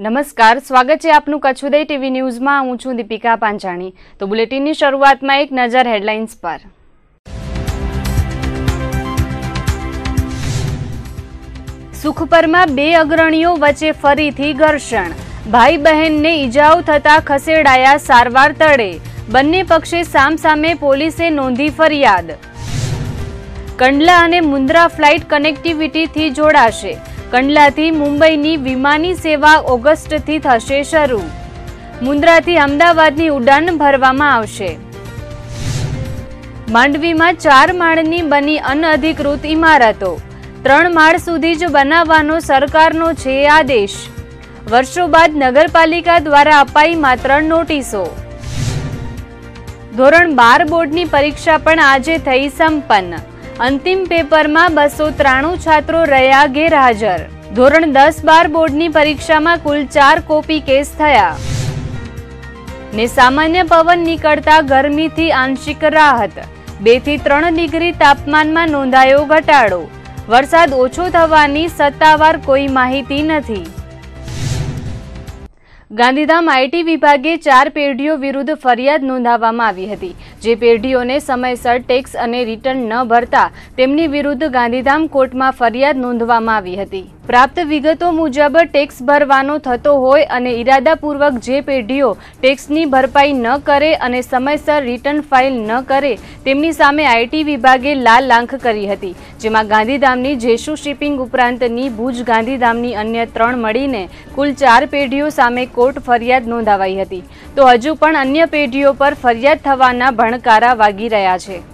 નમસ્કાર, સ્વાગત છે આપનું કચ્છ ઉદય ટીવી ન્યૂઝમાં। હું છું દીપિકા પાંચાણી। તો બુલેટિનની શરૂઆતમાં એક નજર હેડલાઇન્સ પર। સુખપરમાં બે અગ્રણીઓ વચ્ચે ફરીથી ઘર્ષણ, ભાઈ બહેનને ઈજાઓ થતા ખસેડાયા સારવાર તળે, બંને પક્ષે સામસામે પોલીસે નોંધી ફરિયાદ। કંડલા અને મુન્દ્રા ફ્લાઇટ કનેક્ટિવિટીથી જોડાશે, કંડલાથી મુંબઈની વિમાની સેવા ઓગસ્ટથી થશે શરૂ, મુન્દ્રાથી અમદાવાદની ઉડાન ભરવામાં આવશે। માંડવીમાં 4 માળની બની અનઅધિકૃત ઇમારતો, 3 માળ સુધી જ બનાવવાનો સરકારનો છે આદેશ, વર્ષો બાદ નગરપાલિકા દ્વારા અપાઈ માત્ર નોટિસો। ધોરણ 12 બોર્ડની પરીક્ષા પણ આજે થઈ સંપન્ન, અંતિમ પેપરમાં 293 છાત્રો રહ્યા ગેરહાજર। ધોરણ 10-12 બોર્ડની પરીક્ષામાં કુલ 4 કોપી કેસ થયા। ને સામાન્ય પવન નીકળતા ગરમીથી આંશિક રાહત, 2 થી 3 ડિગ્રી તાપમાનમાં નોંધાયો ઘટાડો, વરસાદ ઓછો થવાની સત્તાવાર કોઈ માહિતી નથી। ગાંધીધામ આઈટી વિભાગે 4 પેઢીઓ વિરુદ્ધ ફરિયાદ નોંધાવવામાં આવી હતી, જે પેઢીઓને સમયસર ટેક્સ અને રિટર્ન ન ભરતા તેમની વિરુદ્ધ ગાંધીધામ કોર્ટમાં ફરિયાદ નોંધવામાં આવી હતી। પ્રાપ્ત વિગતો મુજબ ટેક્સ ભરવાનો થતો હોય અને ઇરાદાપૂર્વક જે પેઢીઓ ટેક્સની ભરપાઈ ન કરે અને સમયસર રિટર્ન ફાઇલ ન કરે તેમની સામે આઈટી વિભાગે લાલ આંખ કરી હતી, જેમાં ગાંધીધામની જેશુ શિપિંગ ઉપરાંતની ભુજ ગાંધીધામની અન્ય 3 મળીને કુલ 4 પેઢીઓ સામે કોર્ટ ફરિયાદ નોંધાવાઈ હતી। તો હજુ પણ અન્ય પેઢીઓ પર ફરિયાદ થવાના ભણકારા વાગી રહ્યા છે।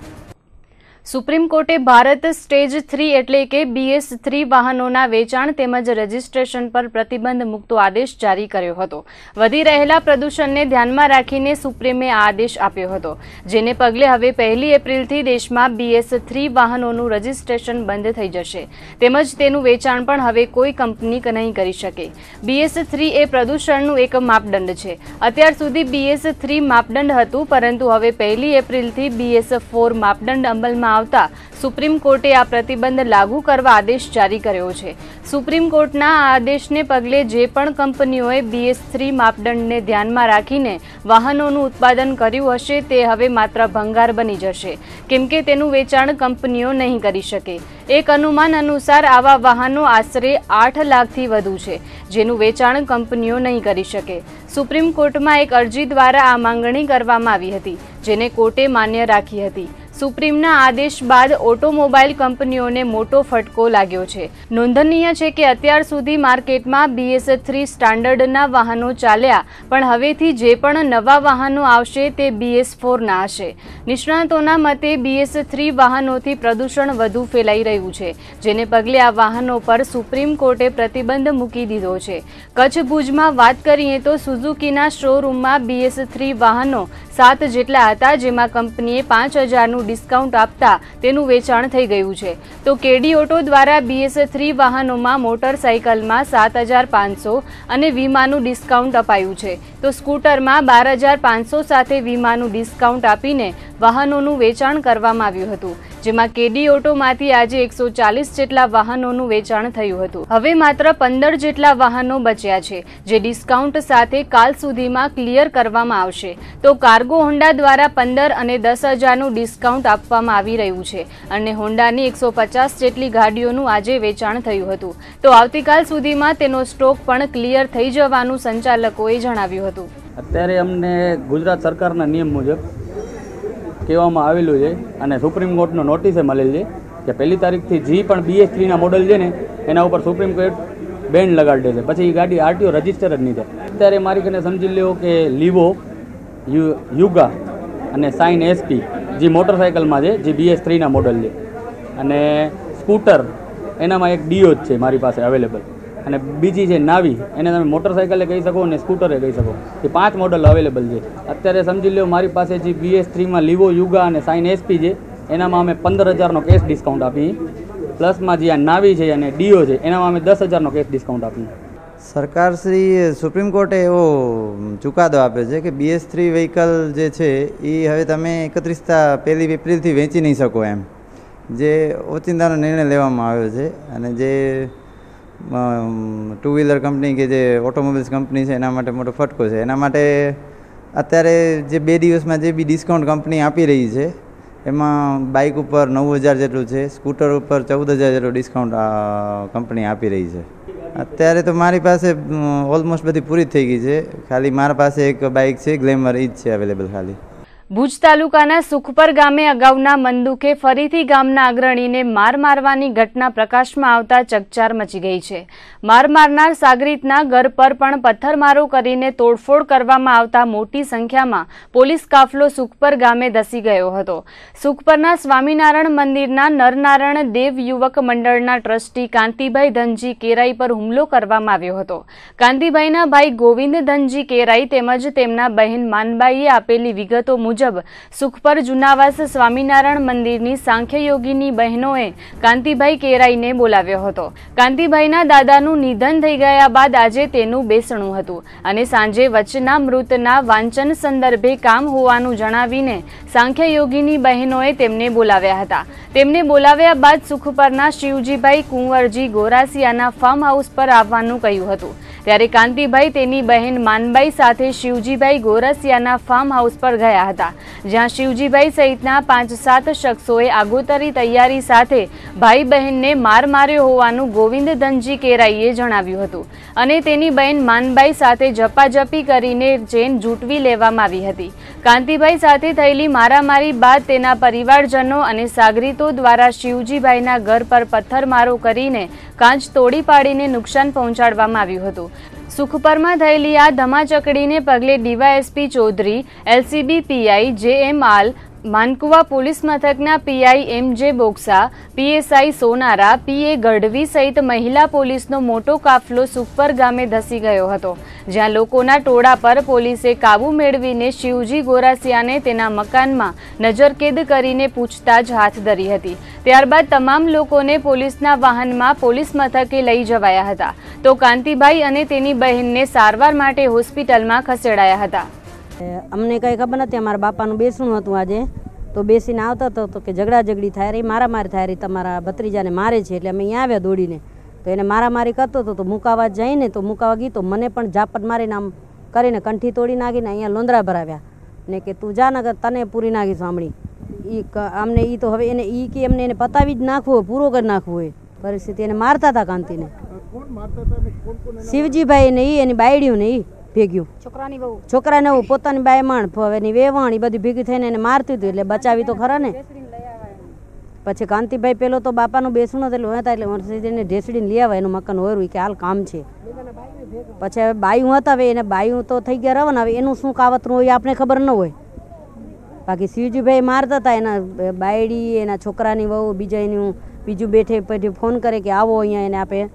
સુપ્રીમ કોર્ટે ભારત સ્ટેજ 3 એટલે કે BS3 વાહનોના વેચાણ તેમજ રજીસ્ટ્રેશન પર પ્રતિબંધ મૂકતો આદેશ જારી કર્યો હતો। વધી રહેલા પ્રદૂષણને ધ્યાનમાં રાખીને સુપ્રીમે આ આદેશ આપ્યો હતો, જેને પગલે હવે 1 એપ્રિલથી દેશમાં BS3 વાહનોનું રજીસ્ટ્રેશન બંધ થઈ જશે, તેમજ તેનું વેચાણ પણ હવે કોઈ કંપની નહીં કરી શકે। BS3 એ પ્રદૂષણનું એક માપદંડ છે। અત્યાર સુધી BS3 માપદંડ હતું, પરંતુ હવે 1 એપ્રિલથી BS4 માપદંડ અમલમાં આવતા સુપ્રીમ કોર્ટે આ પ્રતિબંધ લાગુ કરવા આદેશ જારી કર્યો છે। સુપ્રીમ કોર્ટના આ આદેશને પગલે જે પણ કંપનીઓએ BS3 માપદંડને ધ્યાનમાં રાખીને વાહનોનું ઉત્પાદન કર્યું હશે તે હવે માત્ર ભંગાર બની જશે, કેમ કે તેનું વેચાણ કંપનીઓ નહીં કરી શકે। એક અનુમાન અનુસાર આવા વાહનો આશરે 8 લાખથી વધુ છે, જેનું વેચાણ કંપનીઓ નહીં કરી શકે। સુપ્રીમ કોર્ટમાં એક અરજી દ્વારા આ માંગણી કરવામાં આવી હતી, જેને કોર્ટે માન્ય રાખી હતી। સુપ્રીમના આદેશ બાદ ઓટોમોબાઈલ કંપનીઓને મોટો ફટકો લાગ્યો છે। નોંધનીય છે કે અત્યાર સુધી માર્કેટમાં BS3 સ્ટાન્ડર્ડના વાહનો ચાલ્યા, પણ હવેથી જે પણ નવા વાહનો આવશે તે BS4ના હશે। નિષ્ણાતોના મતે BS3 વાહનોથી પ્રદૂષણ વધુ ફેલાઈ રહ્યું છે, જેને પગલે આ વાહનો પર સુપ્રીમ કોર્ટે પ્રતિબંધ મૂકી દીધો છે। કચ્છ ભુજમાં વાત કરીએ તો સુઝુકીના શોરૂમમાં BS3 વાહનો 7 જેટલા હતા, જેમાં કંપનીએ 5000નું ડિસ્કાઉન્ટ આપતા તેનું વેચાણ થઈ ગયું છે। તો કેડી ઓટો દ્વારા BS3 વાહનોમાં મોટરસાઇકલમાં 7500 અને વીમાનું ડિસ્કાઉન્ટ અપાયું છે, તો સ્કૂટરમાં 12500 સાથે વીમાનું ડિસ્કાઉન્ટ આપીને વાહનોનું વેચાણ કરવામાં આવ્યું હતું, જેમાં કેડી ઓટોમાંથી આજે 140 જેટલા વાહનોનું વેચાણ થયું હતું। હવે માત્ર 15 જેટલા વાહનો બચ્યા છે, જે ડિસ્કાઉન્ટ સાથે કાલ સુધીમાં ક્લિયર કરવામાં આવશે। તો કાર્ગો હોન્ડા દ્વારા 15 અને 10,000નું ડિસ્કાઉન્ટ આપવામાં આવી રહ્યું છે, અને હોન્ડાની 150 જેટલી ગાડીઓનું આજે વેચાણ થયું હતું। તો આવતીકાલ સુધીમાં તેનો સ્ટોક પણ ક્લિયર થઈ જવાનું સંચાલકોએ જણાવ્યું હતું। અત્યારે અમને ગુજરાત સરકારના નિયમ મુજબ કહેવામાં આવેલું છે અને સુપ્રીમ કોર્ટનો નોટિસે મળેલ છે કે 1 તારીખથી જે પણ BS3ના મોડલ છે ને એના ઉપર સુપ્રીમ કોર્ટ બેન લગાડી દે છે, પછી એ ગાડી RTO રજીસ્ટર જ નહીં થાય। અત્યારે મારી કને સમજી લો કે લીવો, યુગા અને સાઇન SP જે મોટરસાઇકલમાં છે, જે BS3ના મોડલ છે, અને સ્કૂટર એનામાં એક ડીઓ જ છે મારી પાસે અવેલેબલ, અને બીજી છે નાવી, એને તમે મોટરસાઇકલે કહી શકો અને સ્કૂટરે કહી શકો। એ 5 મોડલ અવેલેબલ છે। અત્યારે સમજી લો મારી પાસે જે BS3માં લીવો, યુગા અને સાઇન SP છે એનામાં અમે 15,000નો કેશ ડિસ્કાઉન્ટ આપીએ, પ્લસમાં જે આ નાવી છે અને ડીઓ છે એનામાં અમે 10,000નો કેશ ડિસ્કાઉન્ટ આપીએ। સરકાર શ્રી સુપ્રીમ કોર્ટે એવો ચુકાદો આપ્યો છે કે BS3 વ્હીકલ જે છે એ હવે તમે 1 એપ્રિલથી વેચી નહીં શકો, એમ જે ઓચિંતાનો નિર્ણય લેવામાં આવ્યો છે। અને જે ટુ વ્હીલર કંપની કે જે ઓટોમોબાઈલ્સ કંપની છે એના માટે મોટો ફટકો છે. એના માટે અત્યારે જે 2 દિવસમાં જે બી ડિસ્કાઉન્ટ કંપની આપી રહી છે એમાં બાઇક ઉપર 9,000 જેટલું છે, સ્કૂટર ઉપર 14,000 જેટલું ડિસ્કાઉન્ટ કંપની આપી રહી છે. અત્યારે તો મારી પાસે ઓલમોસ્ટ બધી પૂરી થઈ ગઈ છે. ખાલી મારા પાસે એક બાઇક છે ગ્લેમર, એ જ છે અવેલેબલ ખાલી. ભુજ તાલુકાના સુખપર ગામે અગાઉના મંદુકે ફરીથી ગામના અગ્રણીને માર મારવાની ઘટના પ્રકાશમાં આવતા ચકચાર મચી ગઈ છે. માર મારનાર સાગરીતના ઘર પર પણ પથ્થરમારો કરીને તોડફોડ કરવામાં આવતા મોટી સંખ્યામાં પોલીસ કાફલો સુખપર ગામે ધસી ગયો હતો. સુખપરના સ્વામિનારાયણ મંદિરના નરનારાયણ દેવ યુવક મંડળના ટ્રસ્ટી કાંતિભાઈ ધનજી કેરાઈ પર હુમલો કરવામાં આવ્યો હતો. કાંતિભાઈના ભાઈ ગોવિંદ ધનજી કેરાઈ તેમજ તેમના બહેન માનબાઈએ આપેલી વિગતો મુજબ સુખપર જુનાવાસ સ્વામિનારાયણ મંદિરની સાંખ્યયોગીની બહેનોએ કાંતિભાઈ કેરાઈને બોલાવ્યો હતો. કાંતિભાઈના દાદાનું નિધન થઈ ગયા બાદ આજે તેનું બેસણું હતું અને સાંજે વચના મૃતના વાંચન સંદર્ભે કામ હોવાનું જણાવીને સાંખ્યયોગીની બહેનોએ તેમને બોલાવ્યા હતા. તેમને બોલાવ્યા બાદ સુખપરના શિવજીભાઈ કુંવરજી ગોરાસિયાના ફાર્મ હાઉસ પર આવવાનું કહ્યું હતું. ત્યારે કાંતિભાઈ તેની બહેન માનબાઈ સાથે શિવજીભાઈ ગોરસિયાના ફાર્મ હાઉસ પર ગયા હતા, જ્યાં શિવજીભાઈ સહિતના 5-7 શખ્સોએ આગોતરી તૈયારી સાથે ભાઈ બહેનને માર માર્યો હોવાનું ગોવિંદ ધનજી કેરાઈએ જણાવ્યું હતું અને તેની બહેન માનબાઈ સાથે ઝપાઝપી કરીને ચેન ઝૂંટવી લેવામાં આવી હતી. કાંતિભાઈ સાથે થયેલી મારામારી બાદ તેના પરિવારજનો અને સાગરીતો દ્વારા શિવજીભાઈના ઘર પર પથ્થરમારો કરીને કાચ તોડી પાડીને નુકસાન પહોંચાડવામાં આવ્યું હતું. સુખપરમાં થયેલી આ ધમાચકડીને પગલે ડીવાયએસપી ચૌધરી, એલસીબી પીઆઈ જે.એમ. આલ, માનકુવા પોલીસ મથકના પીઆઈ એમ.જે. બોક્સા, પીએસઆઈ સોનારા, પીએ ગઢવી સહિત મહિલા પોલીસનો મોટો કાફલો સુખપર ગામે ધસી ગયો હતો, જ્યાં લોકોના ટોળા પર પોલીસે કાબુ મેળવીને શિવજી ગોરાસિયાને તેના મકાનમાં નજરકેદ કરીને પૂછતાછ હાથ ધરી હતી. ત્યારબાદ તમામ લોકોને પોલીસના વાહનમાં પોલીસ મથકે લઈ જવાયા હતા, તો કાંતિભાઈ અને તેની બહેનને સારવાર માટે હોસ્પિટલમાં ખસેડાયા હતા. અમને કંઈ ખબર નથી. અમારા બાપાનું બેસણું હતું આજે, તો બેસીને આવતા હતો તો કે ઝઘડાઝઘડી થાય રહી, મારામારી થાય રહી, તમારા ભત્રીજાને મારે છે. એટલે અમે અહીંયા આવ્યા દોડીને, તો એને મારામારી કરતો હતો. તો મુકાવા જઈને તો મુકાવા ગઈ તો મને પણ ઝાપટ મારીને આમ કરીને કંઠી તોડી નાખીને અહીંયા લોંદરા ભરાવ્યા ને કે તું જા નગર તને પૂરી નાખી સાંભળી. અમને એ તો હવે એને એ કે એમને એને પતાવી જ નાખવું હોય, પૂરો કરી નાખવું હોય પરિસ્થિતિ. એને મારતા હતા કાંતિને, શિવજીભાઈ ને એ એની બાયડીઓ ને એ ભેગ્યું, છોકરાને એવું પોતાની બાયમાણ એની વેવાણ એ બધી ભેગી થઈને એને મારતી હતી. એટલે બચાવી તો ખરા ને. પછી કાંતિભાઈ પેલો તો બાપાનું બેસણું એટલે હતા, એટલે એને ઢેસડીને લઈ આવ્યા. એનું મકાન હોરું કે હાલ કામ છે. પછી હવે બાયું હતા, હવે એને બાયું તો થઈ ગયા રવાના. હવે એનું શું કાવતરું હોય આપણે ખબર ન હોય. બાકી શિવજીભાઈ મારતા હતા, એના બાયડી, એના છોકરાની વહુ, બીજું બેઠે પેઠે ફોન કરે કે આવો અહીંયા, એને આપે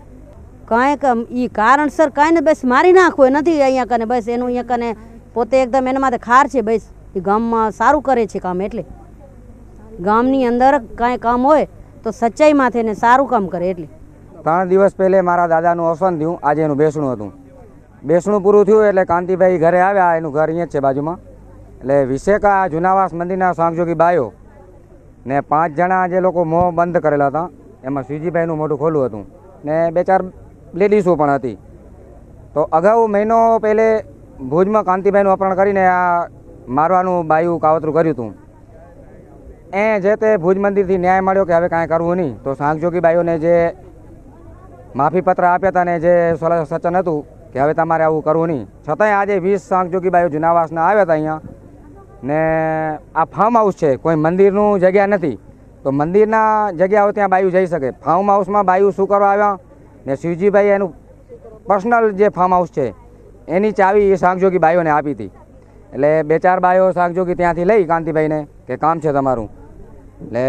કાંઈક એ કારણસર કાંઈ ને બસ મારી નાખવું નથી અહીંયા કને. બસ એનું અહીંયા કને પોતે એકદમ એના માટે ખાર છે. બસ એ ગામમાં સારું કરે છે કામ. એટલે ગામની અંદર કાંઈ કામ હોય તો સચ્ચાઈ માથે ને સારું કામ કરે. એટલે 3 દિવસ પહેલે મારા દાદાનું અવસાન થયું. આજે એનું બેસણું હતું. બેસણું પૂરું થયું એટલે કાંતિભાઈ ઘરે આવ્યા. એનું ઘર અહીંયા જ છે બાજુમાં. એટલે વિશેકા જુનાવાસ મંદિરના સાંગજોગી બાયો ને 5 જણા જે લોકો મોં બંધ કરેલા હતા, એમાં શિવજીભાઈનું મોઢું ખોલું હતું ને 2-4 લેડીઝો પણ હતી. તો અગાઉ મહિનો પહેલે ભુજમાં કાંતિભાઈનું અપહરણ કરીને આ મારવાનું બાયું કાવતરું કર્યું હતું. જે તે ભુજ મંદિરથી ન્યાય મળ્યો કે હવે કાંઈ કરવું નહીં. તો સાંગજોગી બાઈઓને જે માફીપત્ર આપ્યા હતા ને જે સચન હતું કે હવે તમારે આવું કરવું નહીં, છતાંય આજે 20 સાંગજોગી બાઈઓ જુનાવાસના આવ્યા હતા અહીંયા. ને આ ફાર્મ હાઉસ છે, કોઈ મંદિરનું જગ્યા નથી. તો મંદિરના જગ્યાઓ ત્યાં બાયું જઈ શકે. ફાર્મ હાઉસમાં બાયું શું કરવા આવ્યા ને શિવજીભાઈ એનું પર્સનલ જે ફાર્મ હાઉસ છે એની ચાવી એ સાંગજોગી બાઈઓને આપી હતી. એટલે 2-4 બાઈઓ સાંગજોગી ત્યાંથી લઈ કાંતિભાઈને કે કામ છે તમારું. એટલે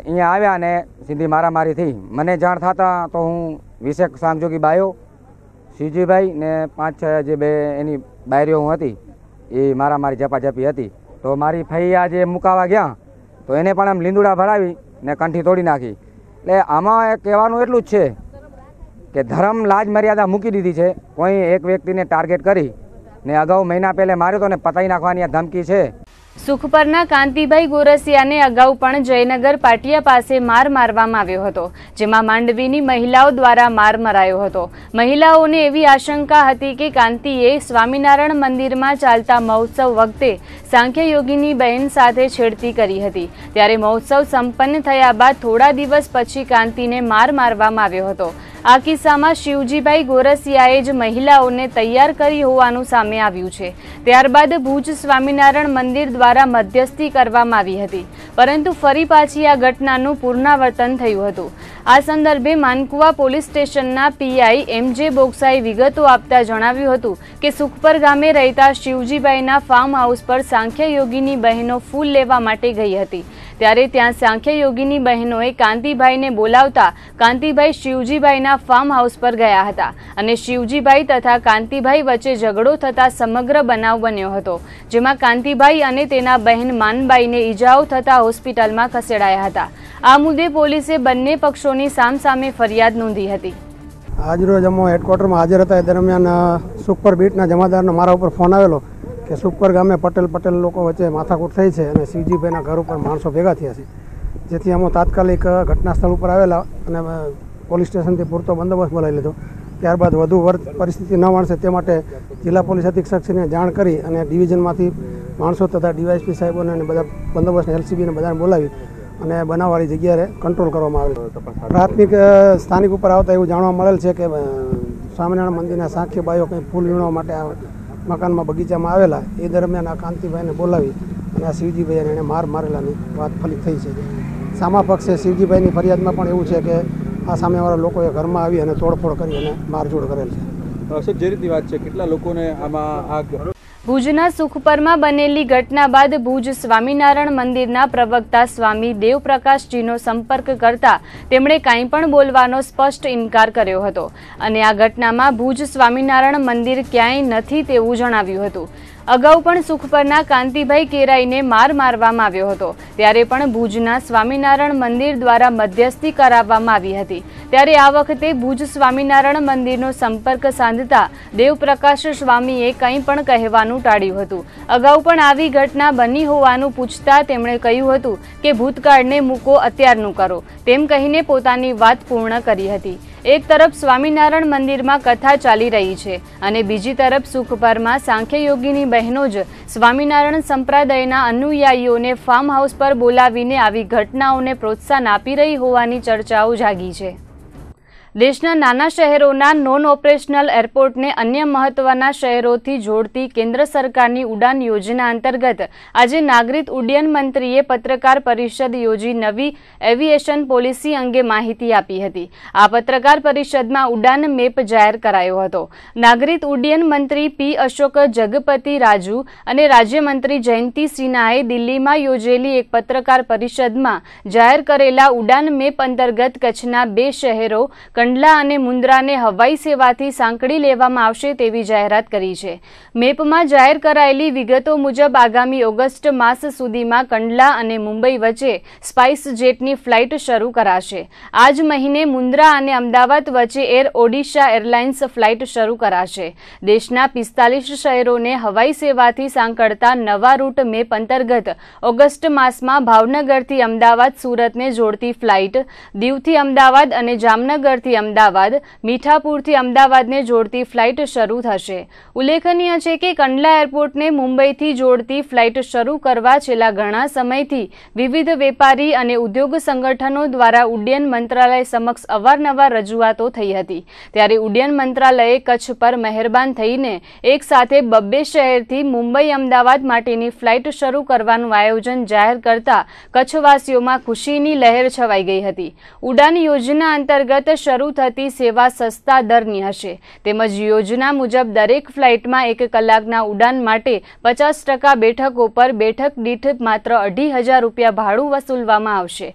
અહીંયા આવ્યા ને સીધી મારામારી થઈ. મને જાણ થતાં તો હું 20 સાંગજોગી બાઈઓ, શિવજીભાઈ ને 5-6 જે 2 એની બાયરીઓ હતી એ મારામારી ઝપાઝપી હતી. તો મારી ફૈયા જે મુકાવા ગયા તો એને પણ આમ લીંદુડા ભરાવી ને કંઠી તોડી નાખી. એટલે આમાં કહેવાનું એટલું જ છે કે ધર્મ લાજ મર્યાદા મૂકી દીધી છે. કોઈ એક વ્યક્તિને ટાર્ગેટ કરી ને અગાઉ મહિના પહેલે માર્યો તો ને પતાવી નાખવાની આ ધમકી છે. સુખપરના કાંતિભાઈ ગોરસિયાને અગાઉ પણ જયનગર પાટિયા પાસે માર મારવામાં આવ્યો હતો, જેમાં માંડવીની મહિલાઓ દ્વારા માર મરાયો હતો. મહિલાઓને એવી આશંકા હતી કે કાંતિએ સ્વામિનારાયણ મંદિરમાં ચાલતા મહોત્સવ વખતે સાંખ્ય યોગીની બહેન સાથે છેડતી કરી હતી. ત્યારે મહોત્સવ સંપન્ન થયા બાદ થોડા દિવસ પછી કાંતિને માર મારવામાં આવ્યો હતો. આ કિસ્સામાં શિવજીભાઈ ગોરસિયાએ જ મહિલાઓને તૈયાર કરી હોવાનું સામે આવ્યું છે. ત્યારબાદ ભુજ સ્વામિનારાયણ મંદિર દ્વારા મધ્યસ્થી કરવામાં આવી હતી, પરંતુ ફરી પાછી આ ઘટનાનું પુનરાવર્તન થયું હતું. આ સંદર્ભે માનકુવા પોલીસ સ્ટેશનના પીઆઈ એમજે બોક્સાએ વિગતો આપતા જણાવ્યું હતું કે સુખપર ગામે રહેતા શિવજીભાઈના ફાર્મ હાઉસ પર સાંખ્ય યોગીની બહેનો ફૂલ લેવા માટે ગઈ હતી. ત્યારે ત્યાં સાંખ્ય યોગીની બહેનોએ કાંતિભાઈને બોલાવતા કાંતિભાઈ શિવજીભાઈના ફાર્મ હાઉસ પર ગયા હતા અને શિવજીભાઈ તથા કાંતિભાઈ વચ્ચે ઝઘડો થતા સમગ્ર બનાવ બન્યો હતો, જેમાં કાંતિભાઈ અને તેના બહેન માનબાઈને ઈજાઓ થતા હોસ્પિટલમાં ખસેડાયા હતા. આ મુદ્દે પોલીસે બંને પક્ષોની સામસામે ફરિયાદ નોંધી હતી. આજરોજ અમે હેડક્વાર્ટરમાં હાજર હતા. એ દરમિયાન સુખપર બીટના જમાદારનો મારા ઉપર ફોન આવેલો કે સુખપર ગામે પટેલ લોકો વચ્ચે માથાકૂટ થઈ છે અને શિવજીભાઈના ઘર ઉપર માણસો ભેગા થયા છે. જેથી અમે તાત્કાલિક ઘટના સ્થળ ઉપર આવેલા અને પોલીસ સ્ટેશનથી પૂરતો બંદોબસ્ત બોલાવી લીધો. ત્યારબાદ વધુ પરિસ્થિતિ ન વણશે તે માટે જિલ્લા પોલીસ અધિક્ષકશ્રીને જાણ કરી અને ડિવિઝનમાંથી માણસો તથા ડીવાયએસપી સાહેબોને અને બધા બંદોબસ્તને એલસીબીને બધાને બોલાવી અને બનાવવાળી જગ્યાએ કંટ્રોલ કરવામાં આવેલ. પ્રાથમિક સ્થાનિક ઉપર આવતા એવું જાણવા મળેલ છે કે સ્વામિનારાયણ મંદિરના સાંખ્ય બાઈઓ કંઈ ફૂલ વીણવા માટે મકાનમાં બગીચામાં આવેલા. એ દરમિયાન આ કાંતિભાઈને બોલાવી અને આ શિવજીભાઈને એને મારેલાની વાત ફલિત થઈ છે. સામા પક્ષે શિવજીભાઈની ફરિયાદમાં પણ એવું છે કે આ સામેવાળા લોકોએ ઘરમાં આવી અને તોડફોડ કરી અને મારઝોડ કરેલ છે. જે રીતની વાત છે, કેટલા લોકોને આમાં ભુજના સુખપરમાં બનેલી ઘટના બાદ ભુજ સ્વામિનારાયણ મંદિરના પ્રવક્તા સ્વામી દેવપ્રકાશજીનો સંપર્ક કરતા તેમણે કાંઈ પણ બોલવાનો સ્પષ્ટ ઇનકાર કર્યો હતો અને આ ઘટનામાં ભુજ સ્વામિનારાયણ મંદિર ક્યાંય નથી તેવું જણાવ્યું હતું. અગાઉ પણ સુખપરના કાંતિભાઈ કેરાઈને મારવામાં આવ્યો હતો, ત્યારે પણ ભુજના સ્વામિનારાયણ મંદિર દ્વારા મધ્યસ્થી કરાવવામાં આવી હતી. ત્યારે આ વખતે ભુજ સ્વામિનારાયણ મંદિરનો સંપર્ક સાધતા દેવપ્રકાશ સ્વામીએ કંઈ પણ કહેવાનું ટાળ્યું હતું. અગાઉ પણ આવી ઘટના બની હોવાનું પૂછતા તેમણે કહ્યું હતું કે ભૂતકાળને મૂકો, અત્યારનું કરો, તેમ કહીને પોતાની વાત પૂર્ણ કરી હતી. એક તરફ સ્વામિનારાયણ મંદિરમાં કથા ચાલી રહી છે અને બીજી તરફ સુખપરમાં સાંખ્ય યોગીની બહેનો જ સ્વામિનારાયણ સંપ્રદાયના અનુયાયીઓને ફાર્મ હાઉસ પર બોલાવીને આવી ઘટનાઓને પ્રોત્સાહન આપી રહી હોવાની ચર્ચાઓ જાગી છે. દેશના નાના શહેરોના નોન ઓપરેશનલ એરપોર્ટને અન્ય મહત્વના શહેરોથી જોડતી કેન્દ્ર સરકારની ઉડાન યોજના અંતર્ગત આજે નાગરિક ઉડ્ડયન મંત્રીએ પત્રકાર પરિષદ યોજી નવી એવિએશન પોલિસી અંગે માહિતી આપી હતી. આ પત્રકાર પરિષદમાં ઉડાન મેપ જાહેર કરાયો હતો. નાગરિક ઉડ્ડયન મંત્રી પી અશોક જગપતિ રાજુ અને રાજ્યમંત્રી જયંતિ સિન્હાએ દિલ્હીમાં યોજેલી એક પત્રકાર પરિષદમાં જાહેર કરેલા ઉડાન મેપ અંતર્ગત કચ્છના 2 શહેરો કંડલા અને મુન્દ્રાને હવાઈ સેવાથી સાંકળી લેવામાં આવશે તેવી જાહેરાત કરી છે. મેપમાં જાહેર કરાયેલી વિગતો મુજબ આગામી ઓગસ્ટ માસ સુધીમાં કંડલા અને મુંબઈ વચ્ચે સ્પાઇસ જેટની ફ્લાઇટ શરૂ કરાશે. આ જ મહિને મુન્દ્રા અને અમદાવાદ વચ્ચે એર ઓડિશા એરલાઇન્સ ફ્લાઇટ શરૂ કરાશે. દેશના 45 શહેરોને હવાઈ સેવાથી સાંકળતા નવા રૂટ મેપ અંતર્ગત ઓગસ્ટ માસમાં ભાવનગરથી અમદાવાદ સુરતને જોડતી ફ્લાઇટ, દીવથી અમદાવાદ અને જામનગરથી અમદાવાદ, મીઠાપુરથી અમદાવાદને જોડતી ફ્લાઇટ શરૂ થશે. ઉલ્લેખનીય છે કે કંડલા એરપોર્ટને મુંબઈથી જોડતી ફ્લાઇટ શરૂ કરવા છેલ્લા ઘણા સમયથી વિવિધ વેપારી અને ઉદ્યોગ સંગઠનો દ્વારા ઉડ્ડયન મંત્રાલય સમક્ષ અવારનવાર રજૂઆતો થઈ હતી. ત્યારે ઉડ્ડયન મંત્રાલયે કચ્છ પર મહેરબાન થઈને એક સાથે 2 શહેરથી મુંબઈ અમદાવાદ માટેની ફ્લાઇટ શરૂ કરવાનું આયોજન જાહેર કરતા કચ્છવાસીઓમાં ખુશીની લહેર છવાઈ ગઈ હતી. ઉડાન યોજના અંતર્ગત શરૂ થતી સેવા સસ્તા દરની હશે. તેમજ યોજના મુજબ દરેક ફ્લાઇટમાં 1 કલાકના ઉડાન માટે 50% બેઠકો પર બેઠક દીઠ માત્ર 2,500 રૂપિયા ભાડું વસૂલવામાં આવશે.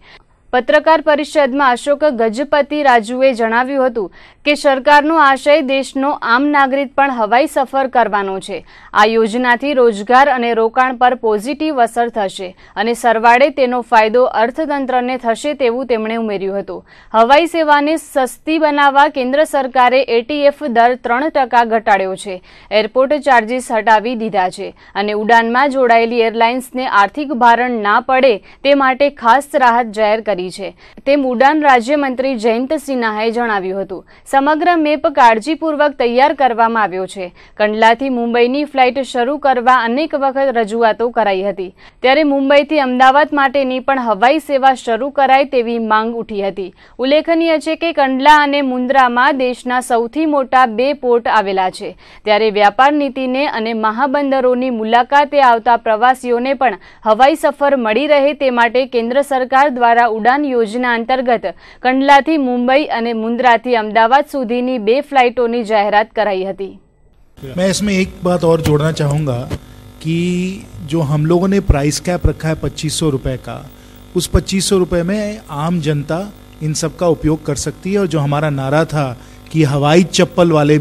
પત્રકાર પરિષદમાં અશોક ગજપતિ રાજુએ જણાવ્યું હતું કે સરકારનો આશય દેશનો આમ નાગરિક પણ હવાઈ સફર કરવાનો છે। આ યોજનાથી રોજગાર અને રોકાણ પર પોઝિટિવ અસર થશે અને સરવાળે તેનો ફાયદો અર્થતંત્રને થશે તેવું તેમણે ઉમેર્યું હતું। હવાઈ સેવાને સસ્તી બનાવવા કેન્દ્ર સરકારે ATF દર 3% ઘટાડ્યો છે। એરપોર્ટ ચાર્જીસ હટાવી દીધા છે અને ઉડાનમાં જોડાયેલી એરલાઇન્સને આર્થિક ભારણ ના પડે તે માટે ખાસ રાહત જાહેર કરી છે તેમ ઉડાન રાજ્યમંત્રી જયંત સિન્હાએ જણાવ્યું હતું। સમગ્ર મેપ કાળજીપૂર્વક તૈયાર કરવામાં આવ્યો છે। કંડલાથી મુંબઈની ફ્લાઇટ શરૂ કરવા અનેક વખત રજૂઆતો કરાઈ હતી, ત્યારે મુંબઈથી અમદાવાદ માટેની પણ હવાઈ સેવા શરૂ કરાય તેવી માંગ ઉઠી હતી। ઉલ્લેખનીય છે કે કંડલા અને મુન્દ્રામાં દેશના સૌથી મોટા 2 પોર્ટ આવેલા છે, ત્યારે વ્યાપાર નીતિને અને મહાબંદરોની મુલાકાતે આવતા પ્રવાસીઓને પણ હવાઈ સફર મળી રહે તે માટે કેન્દ્ર સરકાર દ્વારા ઉડાન યોજના અંતર્ગત કંડલાથી મુંબઈ અને મુન્દ્રાથી અમદાવાદ सुधीनी 2 फ्लाइटों जाहरात कराई थी। मैं इसमें एक बात और जोड़ना चाहूँगा कि जो हम लोगों ने प्राइस कैप रखा है 2500 रुपये का, उस 2500 रुपये में आम जनता इन सब का उपयोग कर सकती है। और जो हमारा नारा था कि हवाई चप्पल वाले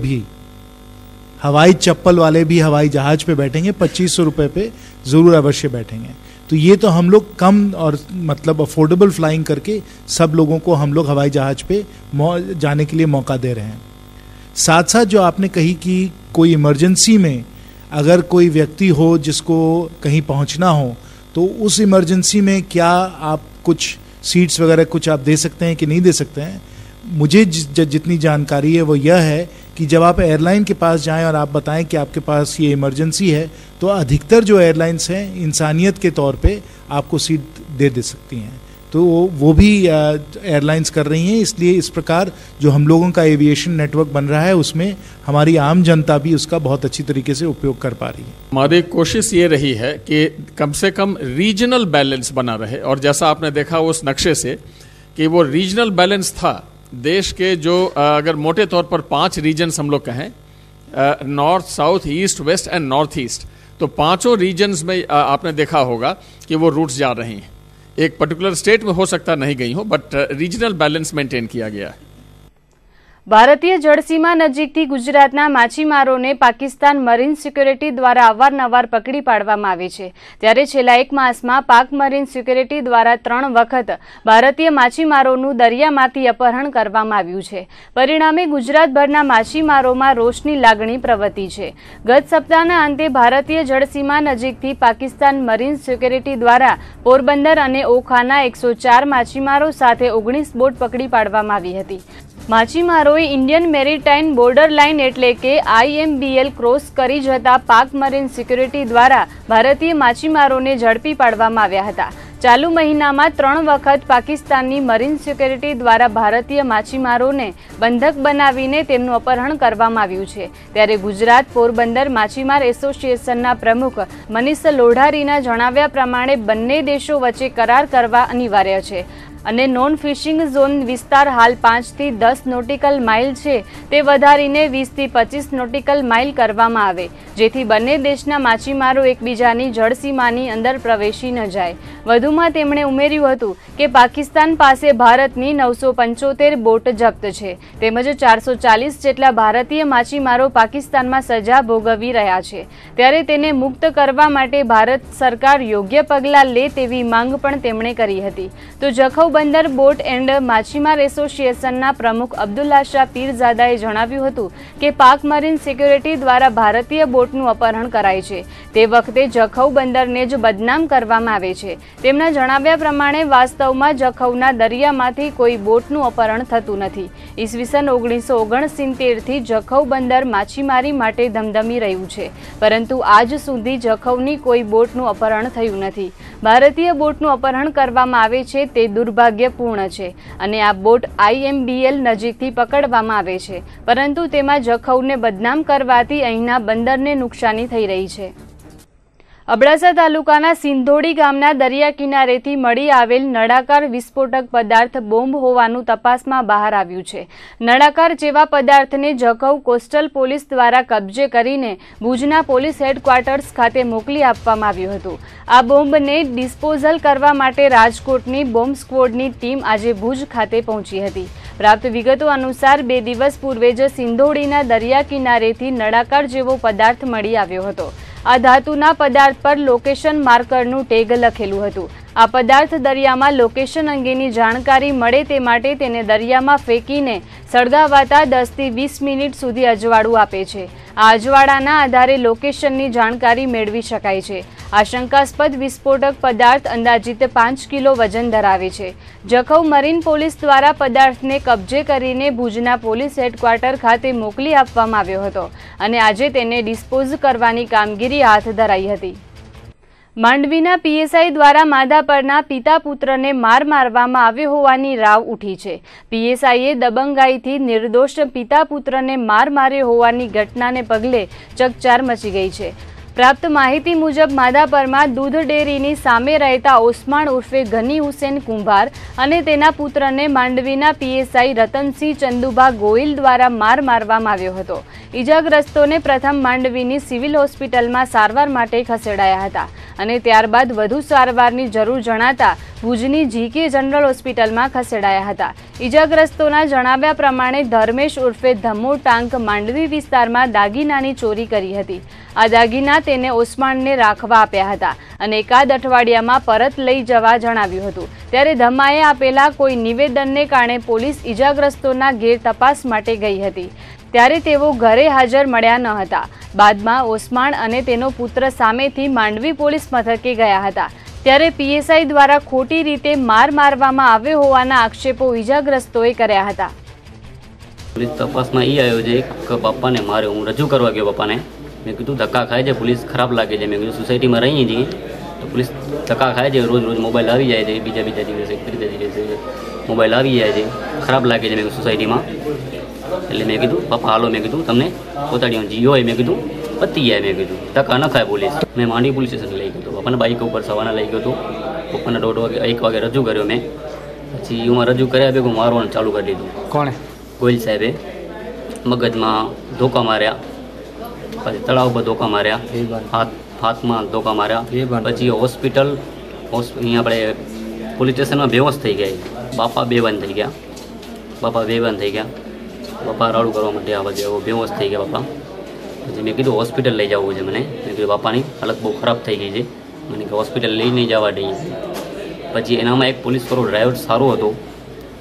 भी हवाई जहाज पे बैठेंगे, 2500 रुपये पे ज़रूर अवश्य बैठेंगे। तो ये तो हम लोग कम और मतलब अफोर्डेबल फ्लाइंग करके सब लोगों को हम लोग हवाई जहाज पे जाने के लिए मौका दे रहे हैं। साथ साथ जो आपने कही कि कोई इमरजेंसी में अगर कोई व्यक्ति हो जिसको कहीं पहुंचना हो, तो उस इमरजेंसी में क्या आप कुछ सीट्स वगैरह कुछ आप दे सकते हैं कि नहीं दे सकते हैं। मुझे जितनी जानकारी है वो यह है कि जब आप एयरलाइन के पास जाएं और आप बताएं कि आपके पास ये इमरजेंसी है, तो अधिकतर जो एयरलाइंस हैं इंसानियत के तौर पे आपको सीट दे सकती हैं। तो वो भी एयरलाइंस कर रही हैं। इसलिए इस प्रकार जो हम लोगों का एविएशन नेटवर्क बन रहा है उसमें हमारी आम जनता भी उसका बहुत अच्छी तरीके से उपयोग कर पा रही है। हमारी कोशिश ये रही है कि कम से कम रीजनल बैलेंस बना रहे, और जैसा आपने देखा उस नक्शे से कि वो रीजनल बैलेंस था। देश के जो अगर मोटे तौर पर 5 रीजन्स हम लोग कहें, north, south, east, west and north east, तो 5 रीजन्स में आपने देखा होगा कि वो रूट्स जा रही हैं। एक पर्टिकुलर स्टेट में हो सकता नहीं गई हो, बट रीजनल बैलेंस मेंटेन किया गया है। भारतीय जળસીમા નજીકથી ગુજરાતના માછીમારોને પાકિસ્તાન મરીન સિક્યુરિટી દ્વારા અવારનવાર પકડી પાડવામાં આવે છે, ત્યારે છેલ્લા 1 માસમાં પાક મરીન સિક્યુરિટી દ્વારા 3 વખત ભારતીય માછીમારોનું દરિયામાંથી અપહરણ કરવામાં આવ્યું છે। પરિણામે ગુજરાતભરના માછીમારોમાં રોષની લાગણી પ્રવર્તી છે। ગત સપ્તાહના અંતે ભારતીય જળસીમા નજીકથી પાકિસ્તાન મરીન સિક્યુરિટી દ્વારા પોરબંદર અને ઓખાના 104 માછીમારો સાથે 19 બોટ પકડી પાડવામાં આવી હતી। માછીમારોએ ઇન્ડિયન મેરીટાઈમ બોર્ડર લાઇન એટલે કે IMBL ક્રોસ કરી જતા પાક મરીન સિક્યુરિટી દ્વારા ભારતીય માછીમારોને ઝડપી પાડવામાં આવ્યા હતા। ચાલુ મહિનામાં 3 વખત પાકિસ્તાનની મરીન સિક્યુરિટી દ્વારા ભારતીય માછીમારોને બંધક બનાવીને તેમનું અપહરણ કરવામાં આવ્યું છે, ત્યારે ગુજરાત પોરબંદર માછીમાર એસોસિએશનના પ્રમુખ મનીષ લોઢારીના જણાવ્યા પ્રમાણે બંને દેશો વચ્ચે કરાર કરવા અનિવાર્ય છે અને નોન ફિશિંગ ઝોન વિસ્તાર હાલ 5 થી 10 નોટિકલ માઇલ છે તે વધારીને 20 થી 25 નોટિકલ માઇલ કરવામાં આવે, જેથી બંને દેશના માછીમારો એકબીજાની જળસીમાની અંદર પ્રવેશી ન જાય। વધુમાં તેમણે ઉમેર્યું હતું કે પાકિસ્તાન પાસે ભારતની 975 બોટ જપ્ત છે, તેમજ 440 જેટલા ભારતીય માછીમારો પાકિસ્તાનમાં સજા ભોગવી રહ્યા છે, ત્યારે તેને મુક્ત કરવા માટે ભારત સરકાર યોગ્ય પગલાં લે તેવી માંગ પણ તેમણે કરી હતી। તો જખૌ બંદર બોટ એન્ડ માછીમાર એસોસિએશનના પ્રમુખ અબ્દુલ્લા શાહ પીરઝાદાએ જણાવ્યું હતું કે પાક મરીન સિક્યુરિટી દ્વારા ભારતીય બોટનું અપહરણ કરાય છે, તે વખતે જખૌ બંદરને જ બદનામ કરવામાં આવે છે। તેમના જણાવ્યા પ્રમાણે વાસ્તવમાં જખૌના દરિયામાંથી કોઈ બોટનું અપહરણ થતું નથી। ઈસવીસન 1969થી જખૌ બંદર માછીમારી માટે ધમધમી રહ્યું છે, પરંતુ આજ સુધી જખૌની કોઈ બોટનું અપહરણ થયું નથી। ભારતીય બોટનું અપહરણ કરવામાં આવે છે તે દુર્ભાગ્યપૂર્ણ છે અને આ બોટ IMBL નજીકથી પકડવામાં આવે છે, પરંતુ તેમાં જખૌને બદનામ કરવાથી અહીંના બંદરને નુકસાની થઈ રહી છે। અબડાસા તાલુકાના સિંધોડી ગામના દરિયા કિનારેથી મળી આવેલ નળાકાર વિસ્ફોટક પદાર્થ બોમ્બ હોવાનું તપાસમાં બહાર આવ્યું છે। નળાકાર જેવા પદાર્થને જખૌ કોસ્ટલ પોલીસ દ્વારા કબજે કરીને ભુજના પોલીસ હેડક્વાર્ટર્સ ખાતે મોકલી આપવામાં આવ્યું હતું। આ બોમ્બને ડિસ્પોઝલ કરવા માટે રાજકોટની બોમ્બ સ્ક્વોડની ટીમ આજે ભુજ ખાતે પહોંચી હતી। પ્રાપ્ત વિગતો અનુસાર 2 દિવસ પૂર્વે જ સિંધોડીના દરિયા કિનારેથી નળાકાર જેવો પદાર્થ મળી આવ્યો હતો. આ ધાતુના પદાર્થ પર લોકેશન માર્કરનું ટેગ લખેલું હતું. આ પદાર્થ દરિયામાં લોકેશન અંગેની જાણકારી મળે તે માટે તેને દરિયામાં ફેંકીને સળગાવાતા 10 થી 20 મિનિટ સુધી અજવાળું આપે છે. આ અજવાળાના આધારે લોકેશનની જાણકારી મેળવી શકાય છે. આશંકાસ્પદ વિસ્ફોટક પદાર્થ અંદાજિત 5 કિલો વજન ધરાવે છે. જખૌ મરીન પોલીસ દ્વારા પદાર્થને કબજે કરીને ભુજના પોલીસ હેડક્વાર્ટર ખાતે મોકલી આપવામાં આવ્યો હતો અને આજે તેને ડિસ્પોઝ કરવાની કામગીરી હાથ ધરાઈ હતી. માંડવીના પીએસઆઈ દ્વારા માધાપરના પિતા પુત્રને માર મારવામાં આવ્યો હોવાની રાવ ઉઠી છે. પીએસઆઈએ દબંગાઈથી નિર્દોષ પિતા પુત્રને માર માર્યો હોવાની ઘટનાને પગલે ચકચાર મચી ગઈ છે. પ્રાપ્ત માહિતી મુજબ માધાપરમાં દૂધ ડેરીની સામે રહેતા ઓસમાણ ઉર્ફે ગની હુસેન કુંભાર અને તેના પુત્રને માંડવીના પીએસઆઈ રતનસિંહ ચંદુભા ગોહિલ દ્વારા માર મારવામાં આવ્યો હતો. ઈજાગ્રસ્તોને પ્રથમ માંડવીની સિવિલ હોસ્પિટલમાં સારવાર માટે ખસેડાયા હતા અને ત્યારબાદ વધુ સારવારની જરૂર જણાતા ભુજની જીકે જનરલ હોસ્પિટલમાં ખસેડાયા હતા. ઈજાગ્રસ્તોના જણાવ્યા પ્રમાણે ધર્મેશ ઉર્ફે ધમ્મો ટાંક માંડવી વિસ્તારમાં દાગીનાની ચોરી કરી હતી. આ દાગીના તેને ઓસમાણને રાખવા આપ્યા હતા અને એકાદ અઠવાડિયામાં પરત લઈ જવા જણાવ્યું હતું. ત્યારે ધમ્માએ આપેલા કોઈ નિવેદનને કારણે પોલીસ ઈજાગ્રસ્તોના ઘેર તપાસ માટે ગઈ હતી. ત્યારે તેઓ ઘરે હાજર મળ્યા ન હતા. બાદમાં ઓસમાણ અને તેનો પુત્ર સામેથી માંડવી પોલીસ મથકે ગયા હતા. ત્યારે પીએસઆઈ દ્વારા ખોટી રીતે માર મારવામાં આવ્યો હોવાના આક્ષેપો ઈજાગ્રસ્તોએ કર્યા હતા. પોલીસ તપાસમાં એ આવ્યો છે કે પપ્પાને મારે હું રજૂ કરવા ગયો. પપ્પાને મેં કીધું ધક્કા ખાય છે, પોલીસ ખરાબ લાગે છે. મેં કીધું સોસાયટીમાં રહીએ છીએ તો પોલીસ ધક્કા ખાય છે, રોજ મોબાઈલ આવી જાય છે, બીજા દિવસે ત્રીજા દિવસે મોબાઈલ આવી જાય છે, ખરાબ લાગે છે મેં સોસાયટીમાં. એટલે મેં કીધું પપ્પા હાલો, મેં કીધું તમને પોતાડી જીઓ હોય, મેં કીધું પતી જાય, મેં કીધું ધક્કા ન ખાય પોલીસ. મેં માંડવી પોલીસ સ્ટેશન લઈ ગયો હતો. પપ્પાને બાઇક ઉપર સવારના લઈ ગયો હતો. પપ્પાને 1 વાગે રજૂ કર્યો મેં. પછી હું રજૂ કર્યા ભેગું મારવાનું ચાલુ કરી દીધું. કોણે? ગોહિલ સાહેબે મગજમાં ધોકા માર્યા, પછી તળાવ પર ધોકા માર્યા, હાથમાં ધોકા માર્યા. પછી હોસ્પિટલ અહીંયા આપણે પોલીસ સ્ટેશનમાં બેહોશ થઈ ગયા. બાપા બેવાન થઈ ગયા. બાપા રાડું કરવા માટે આ બધે બેહોશ થઈ ગયા બાપા. પછી મેં કીધું હોસ્પિટલ લઈ જવું છે મને. મેં કીધું બાપાની હાલત બહુ ખરાબ થઈ ગઈ છે, મને કે હોસ્પિટલ લઈ નહીં જવા દઈએ. પછી એનામાં એક પોલીસવાળો ડ્રાઈવર સારો હતો,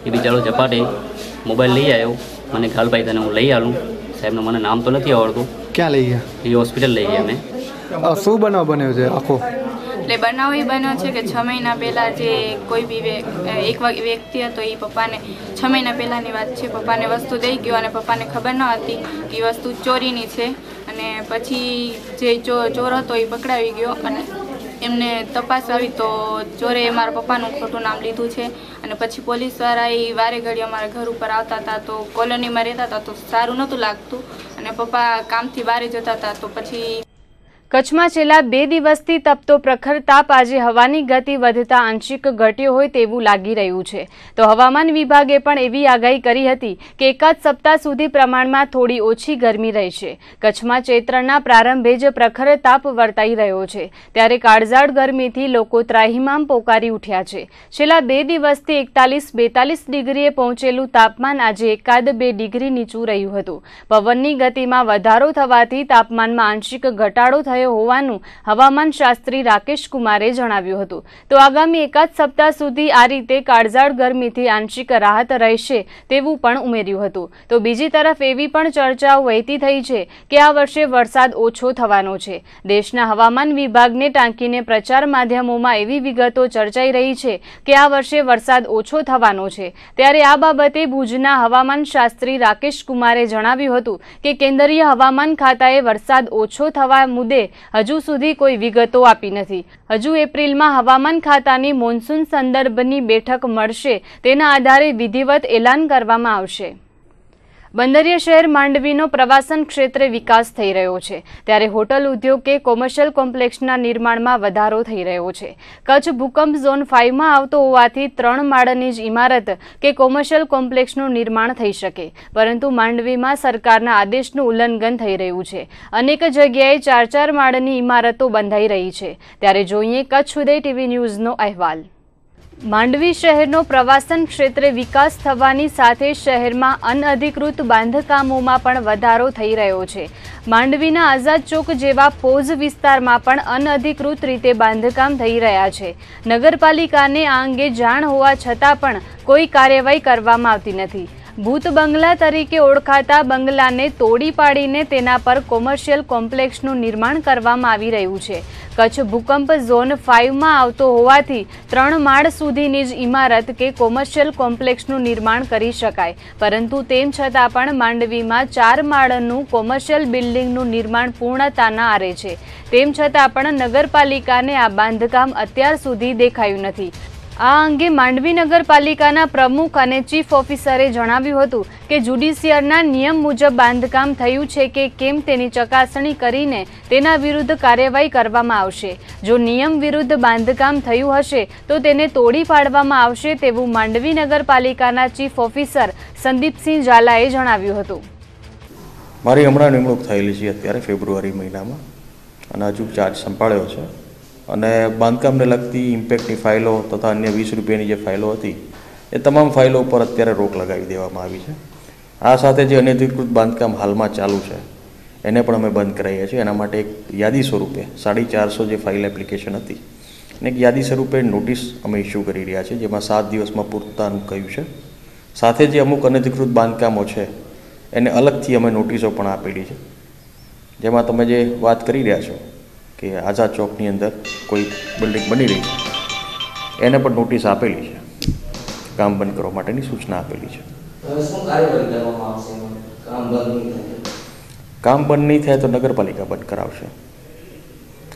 એ બિચારો ઝપાટે મોબાઈલ લઈ આવ્યો. મને ખ્યાલ ભાઈ તને હું લઈ આવું. સાહેબનું મને નામ તો નથી આવડતું. ક્યાં લઈ ગયા? એ હોસ્પિટલ લઈ ગયા. મેં શું બનાવ બન્યો છે આખો? એટલે બનાવ એ બન્યો છે કે 6 મહિના પહેલાં જે કોઈ બી એક વ્યક્તિ હતો, એ પપ્પાને 6 મહિના પહેલાંની વાત છે, પપ્પાને વસ્તુ દઈ ગયો અને પપ્પાને ખબર ન હતી કે એ વસ્તુ ચોરીની છે. અને પછી જે ચોર હતો એ પકડાવી ગયો અને એમને તપાસ આવી તો ચોરે મારા પપ્પાનું ખોટું નામ લીધું છે. અને પછી પોલીસવાળા એ વારે ઘડી અમારા ઘર ઉપર આવતા હતા, તો કોલોનીમાં રહેતા હતા તો સારું નહોતું લાગતું અને પપ્પા કામથી બહાર જતા હતા. તો પછી કચ્છમાં છેલ્લા 2 દિવસથી તપતો પ્રખર તાપ આજે હવાની ગતિ વધતા આંશિક ઘટ્યો હોય તેવું લાગી રહ્યું છે. તો હવામાન વિભાગે પણ એવી આગાહી કરી હતી કે એકાદ સપ્તાહ સુધી પ્રમાણમાં થોડી ઓછી ગરમી રહેશે. કચ્છમાં ચૈત્રના પ્રારંભે જ પ્રખર તાપ વર્તાઈ રહ્યો છે, ત્યારે કાળઝાળ ગરમીથી લોકો ત્રાહિમામ પોકારી ઉઠ્યા છે. છેલ્લા 2 દિવસથી 41-42 ડિગ્રીએ પહોંચેલું તાપમાન આજે 1-2 ડિગ્રી નીચું રહ્યું હતું. પવનની ગતિમાં વધારો થવાથી તાપમાનમાં આંશિક ઘટાડો થયો હોવાનું હવામાન શાસ્ત્રી રાકેશ કુમારે જણાવ્યું હતું. તો આગામી એકાદ સપ્તાહ સુધી આ રીતે કાળઝાળ ગરમીથી આંશિક રાહત રહેશે તેવું પણ ઉમેર્યું હતું. તો બીજી તરફ એવી પણ ચર્ચાઓ વહેતી થઈ છે કે આ વર્ષે વરસાદ ઓછો થવાનો છે. દેશના હવામાન વિભાગને ટાંકીને પ્રચાર માધ્યમોમાં એવી વિગતો ચર્ચાઈ રહી છે કે આ વર્ષે વરસાદ ઓછો થવાનો છે. ત્યારે આ બાબતે ભુજના હવામાન શાસ્ત્રી રાકેશ કુમારે જણાવ્યું હતું કે કેન્દ્રીય હવામાન ખાતાએ વરસાદ ઓછો થવા મુદ્દે હજુ સુધી કોઈ વિગતો આપી નથી. હજુ એપ્રિલમાં હવામાન ખાતાની મોન્સૂન સંદર્ભની બેઠક મળશે, તેના આધારે વિધિવત એલાન કરવામાં આવશે. બંદરીય શહેર માંડવીનો પ્રવાસન ક્ષેત્રે વિકાસ થઈ રહ્યો છે, ત્યારે હોટલ ઉદ્યોગ કે કોમર્શિયલ કોમ્પ્લેક્સના નિર્માણમાં વધારો થઈ રહ્યો છે. કચ્છ ભૂકંપ ઝોન 5માં આવતો હોવાથી 3 માળની જ ઇમારત કે કોમર્શિયલ કોમ્પ્લેક્સનું નિર્માણ થઈ શકે, પરંતુ માંડવીમાં સરકારના આદેશનું ઉલ્લંઘન થઈ રહ્યું છે. અનેક જગ્યાએ 4-4 માળની ઇમારતો બંધાઈ રહી છે. ત્યારે જોઈએ કચ્છ ઉદય ટીવી ન્યૂઝનો અહેવાલ. માંડવી શહેરનો પ્રવાસન ક્ષેત્રે વિકાસ થવાની સાથે શહેરમાં અનઅધિકૃત બાંધકામોમાં પણ વધારો થઈ રહ્યો છે. માંડવીના આઝાદ ચોક જેવા પોઝ વિસ્તારમાં પણ અનઅધિકૃત રીતે બાંધકામ થઈ રહ્યા છે. નગરપાલિકાને આ અંગે જાણ હોવા છતાં પણ કોઈ કાર્યવાહી કરવામાં આવતી નથી. ભૂત બંગલા તરીકે ઓળખાતા બંગલાને તોડી પાડીને તેના પર કોમર્શિયલ કોમ્પ્લેક્સનું નિર્માણ કરવામાં આવી રહ્યું છે. કચ્છ ભૂકંપ ઝોન 5માં આવતો હોવાથી 3 માળ સુધીની જ ઇમારત કે કોમર્શિયલ કોમ્પ્લેક્સનું નિર્માણ કરી શકાય, પરંતુ તેમ છતાં પણ માંડવીમાં 4 માળનું કોમર્શિયલ બિલ્ડિંગનું નિર્માણ પૂર્ણતાના આરે છે. તેમ છતાં પણ નગરપાલિકાને આ બાંધકામ અત્યાર સુધી દેખાયું નથી. આ અંગે માંડવી નગરપાલિકાના પ્રમુખ અને ચીફ ઓફિસરે જણાવ્યું હતું કે જ્યુડિશિયરના નિયમ મુજબ બાંધકામ થયું છે કે કેમ તેની ચકાસણી કરીને તેના વિરુદ્ધ કાર્યવાહી કરવામાં આવશે. જો નિયમ વિરુદ્ધ બાંધકામ થયું હશે તો તેને તોડી પાડવામાં આવશે તેવું માંડવી નગરપાલિકાના ચીફ ઓફિસર સંદીપસિંહ ઝાલાએ જણાવ્યું હતું. મારી હમણાં નિમણૂક થયેલી છે અત્યારે ફેબ્રુઆરી મહિનામાં અને હજુ ચાર્જ સંભાળ્યો છે અને બાંધકામને લગતી ઇમ્પેક્ટની ફાઇલો તથા અન્ય 20 રૂપિયાની જે ફાઇલો હતી એ તમામ ફાઇલો ઉપર અત્યારે રોક લગાવી દેવામાં આવી છે. આ સાથે જે અનધિકૃત બાંધકામ હાલમાં ચાલુ છે એને પણ અમે બંધ કરાવીએ છીએ. એના માટે એક યાદી સ્વરૂપે 450 જે ફાઇલ એપ્લિકેશન હતી અને એક યાદી સ્વરૂપે નોટિસ અમે ઇસ્યુ કરી રહ્યા છીએ, જેમાં 7 દિવસમાં પૂરતાનું કહ્યું છે. સાથે જે અમુક અનધિકૃત બાંધકામો છે એને અલગથી અમે નોટિસો પણ આપેલી છે, જેમાં તમે જે વાત કરી રહ્યા છો કે આઝાદ ચોકની અંદર કોઈ બિલ્ડિંગ બની રહી છે એને પણ નોટિસ આપેલી છે, કામ બંધ કરવા માટેની સૂચના આપેલી છે. કામ બંધ નહીં થાય તો નગરપાલિકા બંધ કરાવશે,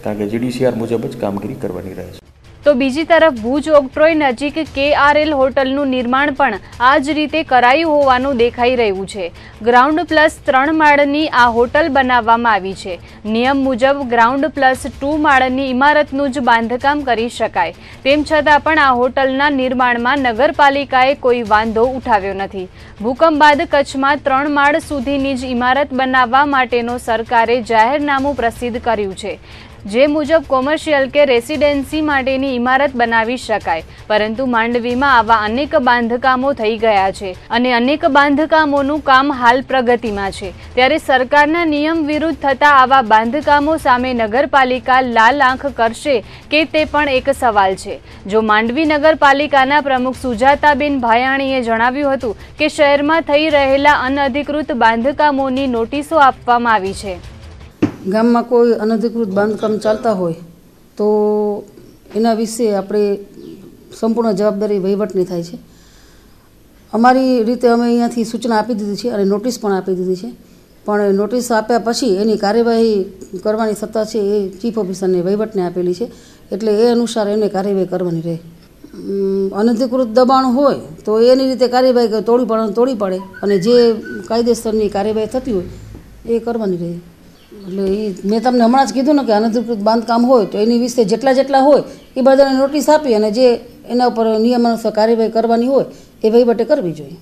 કારણ કે GDCR મુજબ જ કામગીરી કરવાની રહે છે. તો બીજી તરફ ભુજ ઓક્ટ્રોય નજીક KRL હોટલનું નિર્માણ પણ આ જ રીતે કરાયું હોવાનું દેખાઈ રહ્યું છે. ગ્રાઉન્ડ પ્લસ 3 માળની આ હોટલ બનાવવામાં આવી છે. નિયમ મુજબ ગ્રાઉન્ડ પ્લસ 2 માળની ઇમારતનું જ બાંધકામ કરી શકાય. તેમ છતાં પણ આ હોટલના નિર્માણમાં નગરપાલિકાએ કોઈ વાંધો ઉઠાવ્યો નથી. ભૂકંપ બાદ કચ્છમાં 3 માળ સુધીની જ ઇમારત બનાવવા માટેનો સરકારે જાહેરનામું પ્રસિદ્ધ કર્યું છે, જે મુજબ કોમર્શિયલ કે રેસિડેન્સી માટેની ઇમારત બનાવી શકાય. પરંતુ માંડવીમાં આવા અનેક બાંધકામો થઈ ગયા છે અને અનેક બાંધકામોનું કામ હાલ પ્રગતિમાં છે. ત્યારે સરકારના નિયમ વિરુદ્ધ થતા આવા બાંધકામો સામે નગરપાલિકા લાલ આંખ કરશે કે તે પણ એક સવાલ છે. જો માંડવી નગરપાલિકાના પ્રમુખ સુજાતાબેન ભાયાણીએ જણાવ્યું હતું કે શહેરમાં થઈ રહેલા અનઅધિકૃત બાંધકામોની નોટિસો આપવામાં આવી છે. ગામમાં કોઈ અનધિકૃત બાંધકામ ચાલતા હોય તો એના વિશે આપણે સંપૂર્ણ જવાબદારી વહીવટની થાય છે. અમારી રીતે અમે અહીંયાથી સૂચના આપી દીધી છે અને નોટિસ પણ આપી દીધી છે, પણ નોટિસ આપ્યા પછી એની કાર્યવાહી કરવાની સત્તા છે એ ચીફ ઓફિસરને વહીવટને આપેલી છે, એટલે એ અનુસાર એને કાર્યવાહી કરવાની રહે. અનધિકૃત દબાણ હોય તો એની રીતે કાર્યવાહી તોડી પાડે અને જે કાયદેસરની કાર્યવાહી થતી હોય એ કરવાની રહે. એટલે એ મેં તમને હમણાં જ કીધું ને કે અનધિકૃત બાંધકામ હોય તો એની વિશે જેટલા હોય એ બધાને નોટિસ આપી અને જે એના ઉપર નિયમ અનુસાર કાર્યવાહી કરવાની હોય એ વહીવટે કરવી જોઈએ.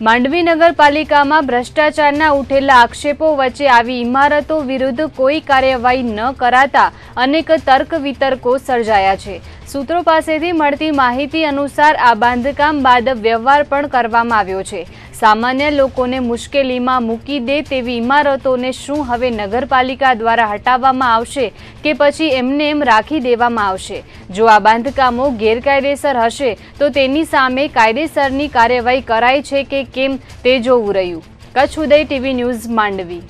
માંડવી નગરપાલિકામાં ભ્રષ્ટાચારના ઉઠેલા આક્ષેપો વચ્ચે આવી ઇમારતો વિરુદ્ધ કોઈ કાર્યવાહી ન કરાતા અનેક તર્ક વિતર્કો સર્જાયા છે. સૂત્રો પાસેથી મળતી માહિતી અનુસાર આ બાંધકામ બાદ વ્યવહાર પણ કરવામાં આવ્યો છે. સામાન્ય લોકોને મુશ્કેલીમાં મૂકી દે તેવી ઇમારતોને શું હવે નગરપાલિકા દ્વારા હટાવવામાં આવશે કે પછી એમને એમ રાખી દેવામાં આવશે? જો આ બાંધકામો ગેરકાયદેસર હશે તો તેની સામે કાયદેસરની કાર્યવાહી કરાય છે કે કેમ તે જોવું રહ્યું. કચ્છ ઉદય TV ન્યૂઝ માંડવી.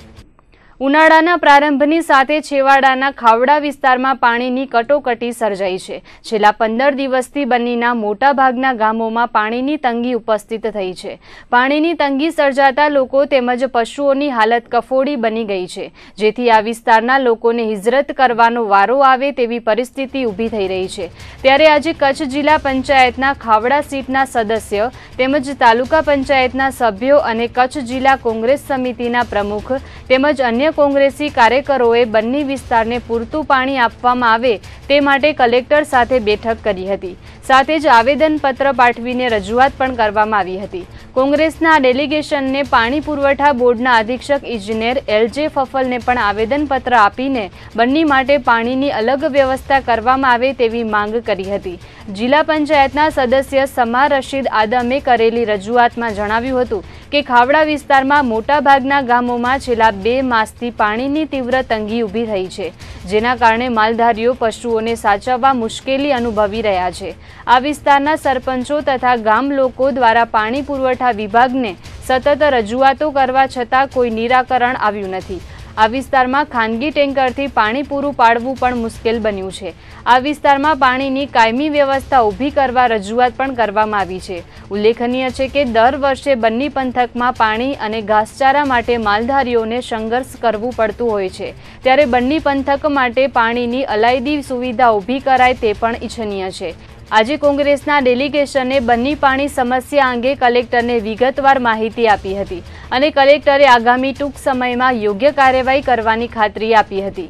ઉનાળાના પ્રારંભની સાથે છેવાડાના ખાવડા વિસ્તારમાં પાણીની કટોકટી સર્જાઈ છે. છેલ્લા 15 દિવસથી બન્નીના મોટાભાગના ગામોમાં પાણીની તંગી ઉપસ્થિત થઈ છે. પાણીની તંગી સર્જાતા લોકો તેમજ પશુઓની હાલત કફોડી બની ગઈ છે, જેથી આ વિસ્તારના લોકોને હિજરત કરવાનો વારો આવે તેવી પરિસ્થિતિ ઊભી થઈ રહી છે. ત્યારે આજે કચ્છ જિલ્લા પંચાયતના ખાવડા સીટના સદસ્ય તેમજ તાલુકા પંચાયતના સભ્યો અને કચ્છ જિલ્લા કોંગ્રેસ સમિતિના પ્રમુખ તેમજ અન્ય અન્ય કોંગ્રેસી કાર્યકરોએ બન્ની વિસ્તારને પૂરતું પાણી આપવામાં આવે તે માટે કલેક્ટર સાથે બેઠક કરી હતી. સાથે જ આવેદનપત્ર પાઠવીને રજૂઆત પણ કરવામાં આવી હતી. કોંગ્રેસના ડેલિગેશનને પાણી પુરવઠા બોર્ડના અધિક્ષક ઇજનેર LJ ફફલને પણ આવેદનપત્ર આપીને બન્ની માટે પાણીની અલગ વ્યવસ્થા કરવામાં આવે તેવી માંગ કરી હતી. જિલ્લા પંચાયતના સદસ્ય સમા રશીદ આદમે કરેલી રજૂઆતમાં જણાવ્યું હતું કે ખાવડા વિસ્તારમાં મોટાભાગના ગામોમાં છેલ્લા 2 માસથી પાણીની તીવ્ર તંગી ઊભી થઈ છે, જેના કારણે માલધારીઓ પશુઓને સાચવવા મુશ્કેલી અનુભવી રહ્યા છે. આ વિસ્તારના સરપંચો તથા ગામ લોકો દ્વારા પાણી પુરવઠા વિભાગને સતત રજૂઆતો કરવા છતાં કોઈ નિરાકરણ આવ્યું નથી. આ વિસ્તારમાં ખાનગી ટેન્કરથી પાણી પૂરું પાડવું પણ મુશ્કેલ બન્યું છે. આ વિસ્તારમાં પાણીની કાયમી વ્યવસ્થા ઊભી કરવા રજૂઆત પણ કરવામાં આવી છે. ઉલ્લેખનીય છે કે દર વર્ષે બન્ની પંથકમાં પાણી અને ઘાસચારા માટે માલધારીઓને સંઘર્ષ કરવું પડતું હોય છે, ત્યારે બન્ની પંથક માટે પાણીની અલાયદી સુવિધા ઊભી કરાય તે પણ ઇચ્છનીય છે. આજે કોંગ્રેસના ડેલિગેશને બન્ની પાણી સમસ્યા અંગે કલેક્ટરને વિગતવાર માહિતી આપી હતી અને કલેક્ટરે આગામી ટૂંક સમયમાં યોગ્ય કાર્યવાહી કરવાની ખાતરી આપી હતી.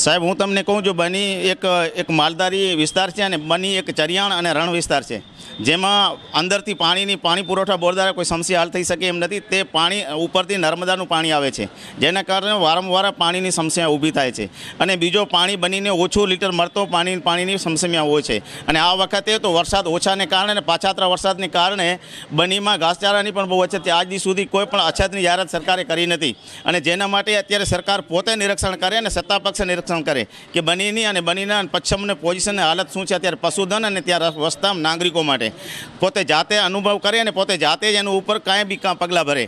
સાહેબ, હું તમને કહું છું, બન્ની એક માલધારી વિસ્તાર છે અને બન્ની એક ચરિયાણ અને રણ વિસ્તાર છે, જેમાં અંદરથી પાણી પુરવઠા બોર્ડ દ્વારા કોઈ સમસ્યા હલ થઈ શકે એમ નથી. તે પાણી ઉપરથી નર્મદાનું પાણી આવે છે, જેના કારણે વારંવાર પાણીની સમસ્યા ઊભી થાય છે. અને બીજો, પાણી બનીને ઓછું લીટર મળતો પાણીની સમસ્યા હોય છે. અને આ વખતે તો વરસાદ ઓછાને કારણે અને પાછાતરા વરસાદને કારણે બન્નીમાં ઘાસચારાની પણ બહુ અછત છે. આજ દી સુધી કોઈ પણ અછતની જાહેરાત સરકારે કરી નથી. અને જેના માટે અત્યારે સરકાર પોતે નિરીક્ષણ કરે અને સત્તાપક્ષ નિરીક્ષણ કરે કે બન્નીની અને બન્નીના પશ્ચિમની પોઝિશનની હાલત શું છે અત્યારે પશુધન અને ત્યાં વસતા નાગરિકો માટે. પોતે જાતે અનુભવ કરે અને પોતે જાતે જ એનું ઉપર કાંઈ બી પગલાં ભરે.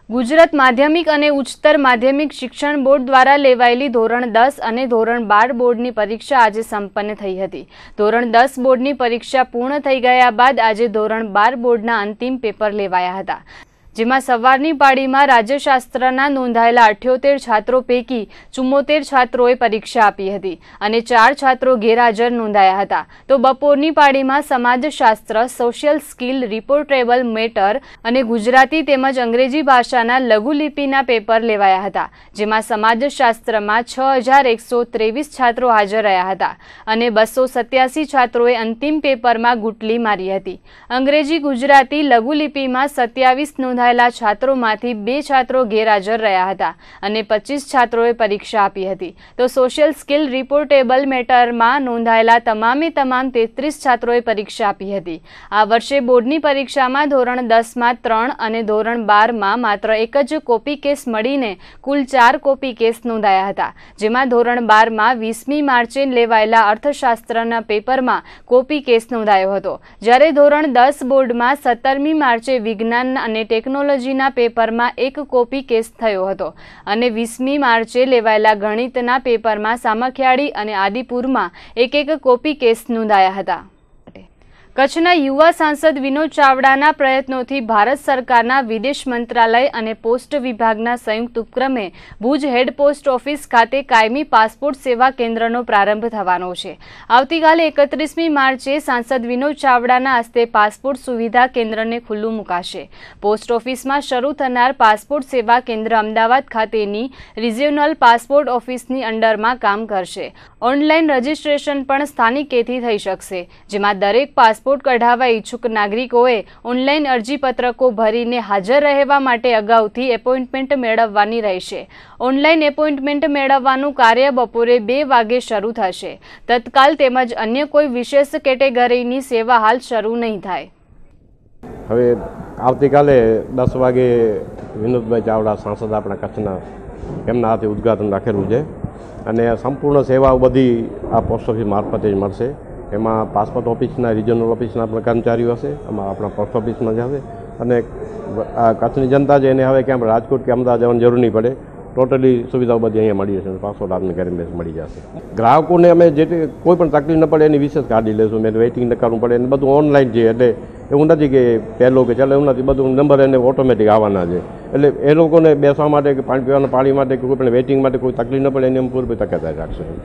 ગુજરાત માધ્યમિક અને ઉચ્ચતર માધ્યમિક શિક્ષણ બોર્ડ દ્વારા લેવાયેલી ધોરણ 10 અને ધોરણ 12 બોર્ડની પરીક્ષા આજે સંપન્ન થઈ હતી. ધોરણ 10 બોર્ડની પરીક્ષા પૂર્ણ થઈ ગયા બાદ આજે ધોરણ 12 બોર્ડના અંતિમ પેપર લેવાયા હતા, જેમાં સવારની પાળીમાં રાજ્યશાસ્ત્રના નોંધાયેલા 78 છાત્રો પૈકી 74 છાત્રોએ પરીક્ષા આપી હતી અને 4 છાત્રો ગેરહાજર નોંધાયા હતા. તો બપોરની પાળીમાં સમાજશાસ્ત્ર, સોશિયલ સ્કિલ, રિપોર્ટેબલ મેટર અને ગુજરાતી તેમજ અંગ્રેજી ભાષાના લઘુલિપિના પેપર લેવાયા હતા, જેમાં સમાજશાસ્ત્રમાં 6123 છાત્રો હાજર રહ્યા હતા અને 287 છાત્રોએ અંતિમ પેપરમાં ગુટલી મારી હતી. અંગ્રેજી, ગુજરાતી, લઘુલિપિમાં 27 નોંધાયેલા છાત્રોમાંથી 2 છાત્રો ગેરહાજર રહ્યા હતા અને 25 છાત્રોએ પરીક્ષા આપી હતી. તો સોશિયલ સ્કિલ, રિપોર્ટેબલ મેટરમાં નોંધાયેલા તમામ 33 છાત્રોએ પરીક્ષા આપી હતી. આ વર્ષે બોર્ડની પરીક્ષામાં ધોરણ 10માં 3 અને ધોરણ 12માં માત્ર 1 જ કોપી કેસ મળીને કુલ 4 કોપી કેસ નોંધાયા હતા, જેમાં ધોરણ 12માં 20મી માર્ચે લેવાયેલા અર્થશાસ્ત્રના પેપરમાં કોપી કેસ નોંધાયો હતો, જ્યારે ધોરણ 10 બોર્ડમાં 17મી માર્ચે વિજ્ઞાન અને ટેકનોલોજીના પેપરમાં 1 કોપી કેસ થયો હતો અને 20મી માર્ચે લેવાયેલા ગણિતના પેપરમાં સામખિયાળી અને આદિપુરમાં 1 કોપી કેસ નોંધાયા હતા. કચ્છના યુવા સાંસદ વિનોદ ચાવડાના પ્રયત્નોથી ભારત સરકારના વિદેશ મંત્રાલય અને પોસ્ટ વિભાગના સંયુક્ત ઉપક્રમે ભુજ હેડ પોસ્ટ ઓફિસ ખાતે કાયમી પાસપોર્ટ સેવા કેન્દ્રનો પ્રારંભ થવાનો છે. આવતીકાલે 31મી માર્ચે સાંસદ વિનોદ ચાવડાના હસ્તે પાસપોર્ટ સુવિધા કેન્દ્રને ખુલ્લું મુકાશે. પોસ્ટ ઓફિસમાં શરૂ થનાર પાસપોર્ટ સેવા કેન્દ્ર અમદાવાદ ખાતેની રિજિયોનલ પાસપોર્ટ ઓફિસની અંડરમાં કામ કરશે. ઓનલાઈન રજીસ્ટ્રેશન પણ સ્થાનિકેથી થઈ શકશે, જેમાં દરેક પાસપોર્ટ કઢાવવા ઈચ્છુક નાગરિકોએ ઓનલાઈન અરજીપત્રકો ભરીને હાજર રહેવા માટે અગાઉથી એપોઇન્ટમેન્ટ મેળવવાની રહેશે. ઓનલાઈન એપોઇન્ટમેન્ટ મેળવવાનું કાર્ય બપોરે 2 વાગે શરૂ થશે. તત્કાલ તેમજ અન્ય કોઈ વિશેષ કેટેગરીની સેવા હાલ શરૂ નહીં થાય. હવે આવતીકાલે 10 વાગે વિનોદભાઈ ચાવડા સાંસદ આપણા કચ્છના એમના હાથે ઉદ્ઘાટન રાખેલું છે અને સંપૂર્ણ સેવાઓ બધી આ પોસ્ટ ઓફિસ મારફતે જ મળશે. એમાં પાસપોર્ટ ઓફિસના રિજનલ ઓફિસના પણ કર્મચારીઓ હશે, એમાં આપણા પોસ્ટ ઓફિસમાં જ હશે અને આ કચ્છની જનતા છે એને હવે ક્યાં રાજકોટ કે અમદાવાદ જવાની જરૂર નહીં પડે. ટોટલી સુવિધાઓ બધી અહીંયા મળી જશે, પાસપોર્ટ આપને ઘરે મળી જશે. ગ્રાહકોને અમે જે કોઈ પણ તકલીફ ન પડે એની વિશેષ કાઢી લઈશું. મેં વેઇટિંગ ન કરવું પડે એને બધું ઓનલાઈન છે, એટલે એવું નથી કે પહેલો કે ચાલો એવું નથી, બધું નંબર એને ઓટોમેટિક આવવાના છે. એટલે એ લોકોને બેસવા માટે કે પાણી પીવાના પાણી માટે કે કોઈ પણ વેઇટિંગ માટે કોઈ તકલીફ ન પડે એની અમે પૂરી તકેદારી રાખશું.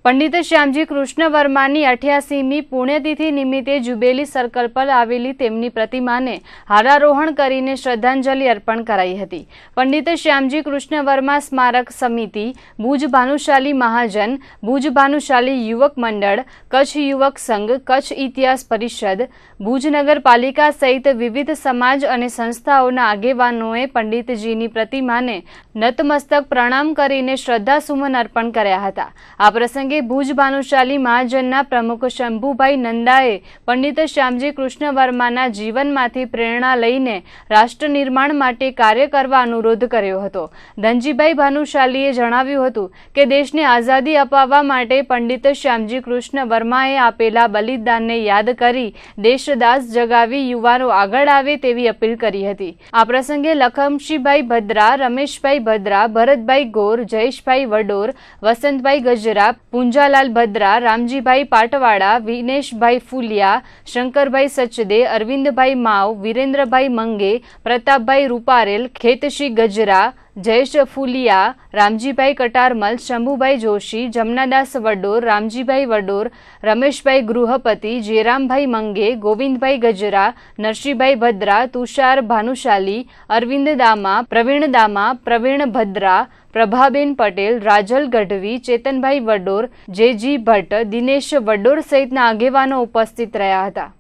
પંડિત શ્યામજી કૃષ્ણ વર્માની 88મી પુણ્યતિથિ નિમિત્તે જુબેલી સર્કલ પર આવેલી તેમની પ્રતિમાને હારારોહણ કરીને શ્રદ્ધાંજલિ અર્પણ કરાઈ હતી. પંડિત શ્યામજી કૃષ્ણ વર્મા સ્મારક સમિતિ, ભુજ ભાનુશાલી મહાજન, ભુજ ભાનુશાલી યુવક મંડળ, કચ્છ યુવક સંઘ, કચ્છ ઇતિહાસ પરિષદ, ભુજ નગરપાલિકા સહિત વિવિધ સમાજ અને સંસ્થાઓના આગેવાનોએ પંડિતજીની પ્રતિમાને નતમસ્તક પ્રણામ કરીને શ્રદ્ધાસુમન અર્પણ કર્યા હતા. આ પ્રસંગે ભુજ ભાનુશાલી મહાજનના પ્રમુખ શંભુભાઈ નંદાએ પંડિત શ્યામજી કૃષ્ણ વર્માના જીવનમાંથી પ્રેરણા લઈને રાષ્ટ્ર નિર્માણ માટે કાર્ય કરવા અનુરોધ કર્યો હતો. ધનજીભાઈ ભાનુશાલીએ જણાવ્યું હતું કે દેશને આઝાદી અપાવવા માટે પંડિત શ્યામજી કૃષ્ણ વર્માએ આપેલા બલિદાનને યાદ કરી દેશદાસ જગાવી યુવાનો આગળ આવે તેવી અપીલ કરી હતી. આ પ્રસંગે લખમશીભાઈ ભદ્રા, રમેશભાઈ ભદ્રા, ભરતભાઈ ગોર, જયેશભાઈ વડોર, વસંતભાઈ ગજરા, પૂંજાલાલ ભદ્રા, રામજીભાઈ પાટવાડા, વિનેશભાઈ ફુલિયા, શંકરભાઈ સચદે, અરવિંદભાઈ માવ, વિરેન્દ્રભાઈ મંગે, પ્રતાપભાઈ રૂપારેલ, ખેતશી ગજરા, જયેશ ફુલિયા, રામજીભાઈ કટારમલ, શંભુભાઈ જોશી, જમનાદાસ વડોર, રામજીભાઈ વડોર, રમેશભાઈ ગૃહપતિ, જેરામભાઈ મંગે, ગોવિંદભાઈ ગજરા, નરસિંહભાઈ ભદ્રા, તુષાર ભાનુશાલી, અરવિંદ દામા, પ્રવીણ ભદ્રા, પ્રભાબેન પટેલ, રાજલ ગઢવી, ચેતનભાઈ વડોર, જેજી ભટ્ટ, દિનેશ વડોર સહિતના આગેવાનો ઉપસ્થિત રહ્યા હતા.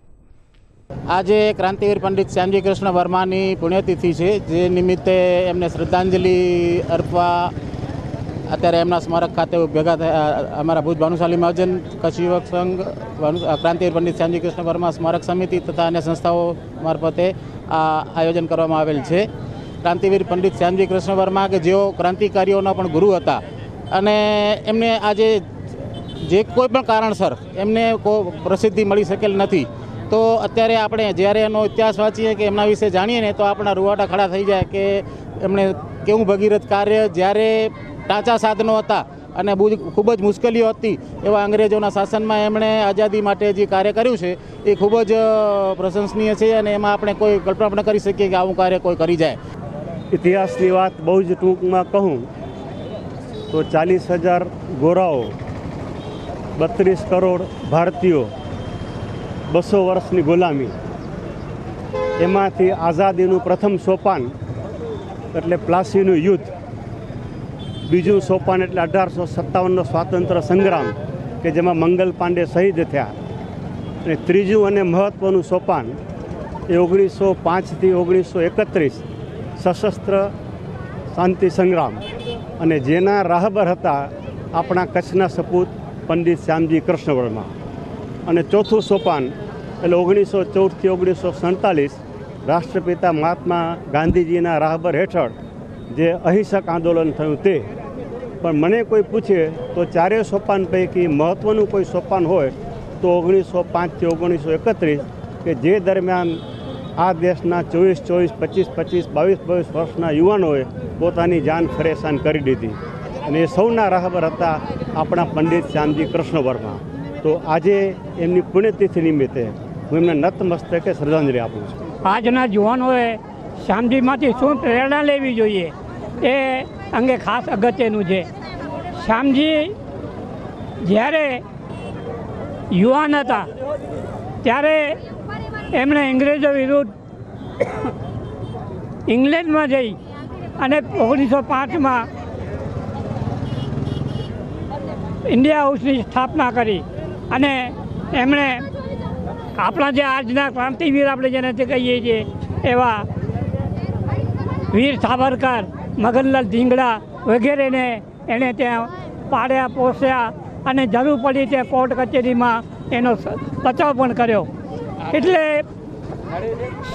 આજે ક્રાંતિવીર પંડિત શ્યામજી કૃષ્ણ વર્માની પુણ્યતિથિ છે, જે નિમિત્તે એમને શ્રદ્ધાંજલિ અર્પવા અત્યારે એમના સ્મારક ખાતે ભેગા થયા. અમારા ભુજ ભાનુશાલી મહાજન, કચ્છ યુવક સંઘ, ક્રાંતિવીર પંડિત શ્યામજી કૃષ્ણ વર્મા સ્મારક સમિતિ તથા અન્ય સંસ્થાઓ મારફતે આ આયોજન કરવામાં આવેલ છે. ક્રાંતિવીર પંડિત શ્યામજી કૃષ્ણ વર્મા કે જેઓ ક્રાંતિકારીઓના પણ ગુરુ હતા અને એમને આજે જે કોઈ પણ કારણસર એમને પ્રસિદ્ધિ મળી શકેલ નથી, તો અત્યારે આપણે જ્યારે એનો ઇતિહાસ વાંચીએ કે એમના વિશે જાણીએ ને તો આપણા રૂવાટા ખડા થઈ જાય કે એમણે કેવું ભગીરથ કાર્ય, જ્યારે ટાંચા સાધનો હતા અને ખૂબ જ મુશ્કેલીઓ હતી એવા અંગ્રેજોના શાસનમાં એમણે આઝાદી માટે જે કાર્ય કર્યું છે એ ખૂબ જ પ્રશંસનીય છે અને એમાં આપણે કોઈ કલ્પના પણ કરી શકીએ કે આવું કાર્ય કોઈ કરી જાય. ઇતિહાસની વાત બહુ જ ટૂંકમાં કહું તો 40,000 ગોરાઓ, 32 કરોડ ભારતીયો, 200 વર્ષની ગુલામી, એમાંથી આઝાદીનું પ્રથમ સોપાન એટલે પ્લાસીનું યુદ્ધ, બીજું સોપાન એટલે 1857નો સ્વાતંત્ર્ય સંગ્રામ કે જેમાં મંગલ પાંડે શહીદ થયા, અને ત્રીજું અને મહત્ત્વનું સોપાન એ 1905થી 1931 સશસ્ત્ર શાંતિ સંગ્રામ, અને જેના રાહબર હતા આપણા કચ્છના સપૂત પંડિત શ્યામજી કૃષ્ણ વર્મા. અને ચોથું સોપાન એટલે 1914થી 1947 રાષ્ટ્રપિતા મહાત્મા ગાંધીજીના રાહબર હેઠળ જે અહિંસક આંદોલન થયું તે. પણ મને કોઈ પૂછે તો ચારેય સોપાન પૈકી મહત્ત્વનું કોઈ સોપાન હોય તો 1905થી 1931 કે જે દરમિયાન આ દેશના 24, 25, 22 વર્ષના યુવાનોએ પોતાની જાન ફરેસાન કરી દીધી, અને એ સૌના રાહબર હતા આપણા પંડિત શ્યામજી કૃષ્ણ વર્મા. તો આજે એમની પુણ્યતિથિ નિમિત્તે હું એમને નતમસ્તકે શ્રદ્ધાંજલિ આપું છું. આજના યુવાનોએ શ્યામજીમાંથી શું પ્રેરણા લેવી જોઈએ એ અંગે ખાસ અગત્યનું છે. શ્યામજી જ્યારે યુવાન હતા ત્યારે એમણે અંગ્રેજો વિરુદ્ધ ઇંગ્લેન્ડમાં જઈ અને 1905માં ઇન્ડિયા હાઉસની સ્થાપના કરી, અને એમણે આપણા જે આજના ક્રાંતિવીર આપણે જેને કહીએ છીએ એવા વીર સાવરકર, મગનલાલ ધીંગડા વગેરેને એણે ત્યાં પાડ્યા, પોસ્યા અને જરૂર પડી તે કોર્ટ કચેરીમાં એનો બચાવ પણ કર્યો. એટલે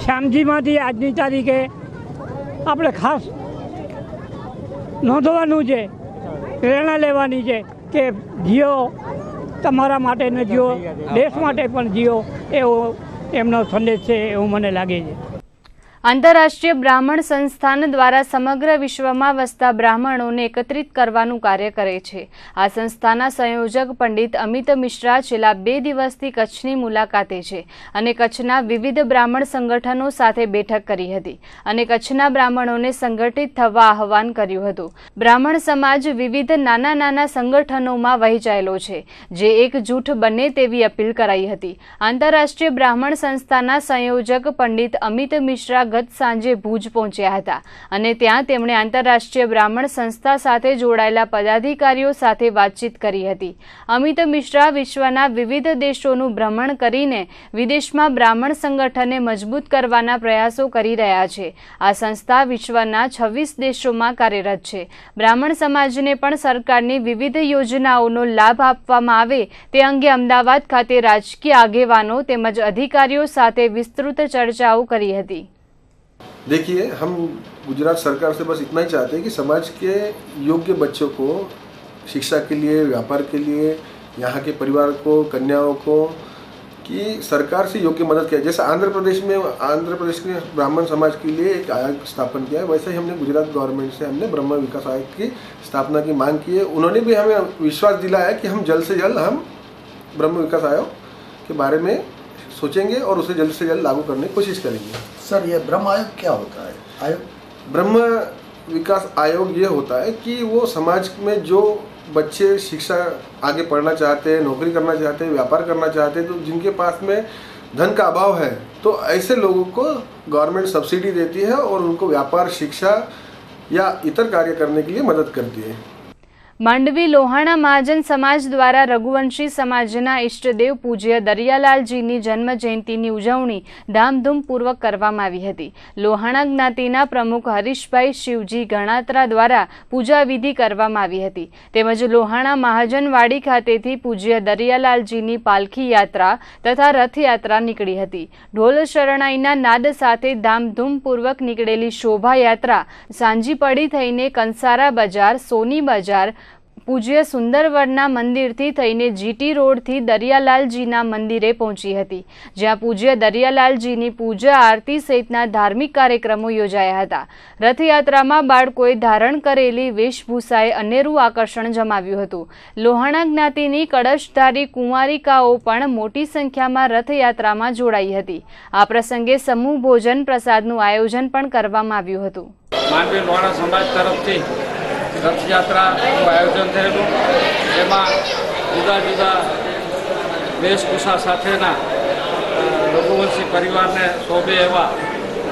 શ્યામજીમાંથી આજની તારીખે આપણે ખાસ નોંધવાનું છે, પ્રેરણા લેવાની છે કે જીઓ, તમારા માટે ન જીઓ, દેશ માટે પણ જીઓ, એવો એમનો સંદેશ છે એવું મને લાગે છે. આંતરરાષ્ટ્રીય બ્રાહ્મણ સંસ્થાન દ્વારા સમગ્ર વિશ્વમાં વસતા બ્રાહ્મણોને એકત્રિત કરવાનું કાર્ય કરે છે. આ સંસ્થાના સંયોજક પંડિત અમિત મિશ્રા છેલ્લા 2 દિવસથી કચ્છની મુલાકાતે છે અને કચ્છના વિવિધ બ્રાહ્મણ સંગઠનો સાથે બેઠક કરી હતી અને કચ્છના બ્રાહ્મણોને સંગઠિત થવા આહવાન કર્યું હતું. બ્રાહ્મણ સમાજ વિવિધ નાના નાના સંગઠનોમાં વહેંચાયેલો છે, જે એકજૂઠ બને તેવી અપીલ કરાઈ હતી. આંતરરાષ્ટ્રીય બ્રાહ્મણ સંસ્થાના સંયોજક પંડિત અમિત મિશ્રા ગત સાંજે ભુજ પહોંચ્યા હતા અને ત્યાં તેમણે આંતરરાષ્ટ્રીય બ્રાહ્મણ સંસ્થા સાથે જોડાયેલા પદાધિકારીઓ સાથે વાતચીત કરી હતી. અમિત મિશ્રા વિશ્વના વિવિધ દેશોનું ભ્રમણ કરીને વિદેશમાં બ્રાહ્મણ સંગઠનને મજબૂત કરવાના પ્રયાસો કરી રહ્યા છે. આ સંસ્થા વિશ્વના 26 દેશોમાં કાર્યરત છે. બ્રાહ્મણ સમાજને પણ સરકારની વિવિધ યોજનાઓનો લાભ આપવામાં આવે તે અંગે અમદાવાદ ખાતે રાજકીય આગેવાનો તેમજ અધિકારીઓ સાથે વિસ્તૃત ચર્ચાઓ કરી હતી. देखिए, हम गुजरात सरकार से बस इतना ही चाहते हैं कि समाज के योग्य बच्चों को शिक्षा के लिए, व्यापार के लिए, यहाँ के परिवार को, कन्याओं को कि सरकार से योग्य मदद किया. जैसे आंध्र प्रदेश के ब्राह्मण समाज के लिए एक आयोग स्थापन किया है, वैसे ही हमने गुजरात गवर्नमेंट से हमने ब्रह्म विकास आयोग की स्थापना की मांग की है. उन्होंने भी हमें विश्वास दिलाया कि हम जल्द से जल्द हम ब्रह्म विकास आयोग के बारे में सोचेंगे और उसे जल्द से जल्द लागू करने की कोशिश करेंगे. सर, ये ब्रह्म आयोग क्या होता है? आयोग ब्रह्म विकास आयोग ये होता है कि वो समाज में जो बच्चे शिक्षा आगे पढ़ना चाहते हैं, नौकरी करना चाहते हैं, व्यापार करना चाहते हैं, तो जिनके पास में धन का अभाव है, तो ऐसे लोगों को गवर्नमेंट सब्सिडी देती है और उनको व्यापार, शिक्षा या इतर कार्य करने के लिए मदद करती है. માંડવી લોહાણા મહાજન સમાજ દ્વારા રઘુવંશી સમાજના ઈષ્ટદેવ પૂજ્ય દરિયાલાલજીની જન્મ જયંતિની ઉજવણી ધામધૂમપૂર્વક કરવામાં આવી હતી. લોહાણા જ્ઞાતિના પ્રમુખ હરીશભાઈ શિવજી ગણાત્રા દ્વારા પૂજા વિધિ કરવામાં આવી હતી. તેમજ લોહાણા મહાજનવાડી ખાતેથી પૂજ્ય દરિયાલાલજીની પાલખી યાત્રા તથા રથયાત્રા નીકળી હતી. ઢોલ શરણાઈના નાદ સાથે ધામધૂમપૂર્વક નીકળેલી શોભાયાત્રા સાંજીપડી થઈને કંસારા બજાર, સોની બજાર, પૂજ્ય સુંદરવનના મંદિરથી થઈને જીટી રોડથી દરિયાલાલજીના મંદિરે પહોંચી હતી, જ્યાં પૂજ્ય દરિયાલાલજીની પૂજા આરતી સહિતના ધાર્મિક કાર્યક્રમો યોજાયા હતા. રથયાત્રામાં બાળકોએ ધારણ કરેલી વેશભૂષાએ અનેરું આકર્ષણ જમાવ્યું હતું. લોહાણા જ્ઞાતિની કળશધારી કુંવારિકાઓ પણ મોટી સંખ્યામાં રથયાત્રામાં જોડાઈ હતી. આ પ્રસંગે સમૂહ ભોજન પ્રસાદનું આયોજન પણ કરવામાં આવ્યું હતું. માંડવી લોહાણા સમાજ તરફથી રથયાત્રાનું આયોજન થયેલું, એમાં જુદા જુદા વેશભૂષા સાથેના રઘુવંશી પરિવારને શોભે એવા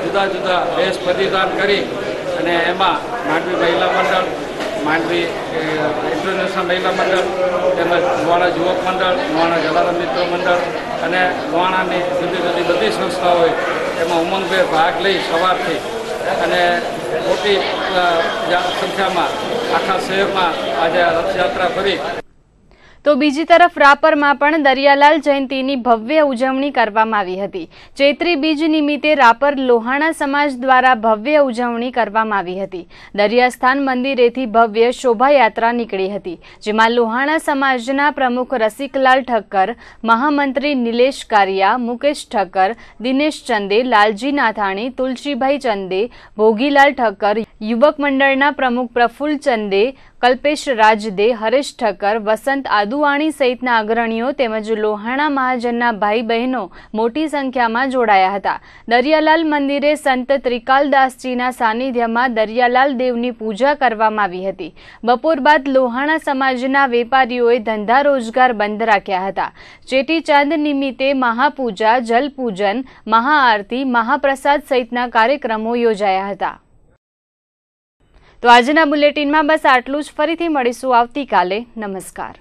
જુદા જુદા વેશ પરિધાન કરી અને એમાં માંડવી મહિલા મંડળ, માંડવી ઇન્ટરનેશનલ મહિલા મંડળ તેમજ લોહાણા યુવક મંડળ, લોહાણા જલારામ મિત્ર મંડળ અને લોહાણાની જુદી જુદી બધી સંસ્થાઓએ એમાં ઉમંગભેર ભાગ લઈ સવારથી અને મોટી સંખ્યામાં આખા શહેરમાં આજે રથયાત્રા ફરી. તો બીજી તરફ રાપરમાં પણ દરિયાલાલ જયંતિની ભવ્ય ઉજવણી કરવામાં આવી હતી. ચૈત્રી બીજ નિમિત્તે રાપર લોહાણા સમાજ દ્વારા ભવ્ય ઉજવણી કરવામાં આવી હતી. દરિયાસ્થાન મંદિરેથી ભવ્ય શોભાયાત્રા નીકળી હતી, જેમાં લોહાણા સમાજના પ્રમુખ રસિકલાલ ઠક્કર, મહામંત્રી નિલેશ કારિયા, મુકેશ ઠક્કર, દિનેશ ચંદે, લાલજી નાથાણી, તુલસીભાઈ ચંદે, ભોગીલાલ ઠક્કર, યુવક મંડળના પ્રમુખ પ્રફુલ્લ ચંદે, કલ્પેશ રાજદે, હરેશ ઠક્કર, વસંત આદુવાણી સહિતના અગ્રણીઓ તેમજ લોહાણા મહાજનના ભાઈ બહેનો મોટી સંખ્યામાં જોડાયા હતા. દરિયાલાલ મંદિરે સંત ત્રિકાલદાસજીના સાનિધ્યમાં દરિયાલાલ દેવની પૂજા કરવામાં આવી હતી. બપોર બાદ લોહાણા સમાજના વેપારીઓએ ધંધા રોજગાર બંધ રાખ્યા હતા. ચેટીચાંદ નિમિત્તે મહાપૂજા, જલપૂજન, મહાઆરતી, મહાપ્રસાદ સહિતના કાર્યક્રમો યોજાયા હતા. તો આજના બુલેટિનમાં બસ આટલું જ. ફરીથી મળીશું આવતીકાલે. નમસ્કાર.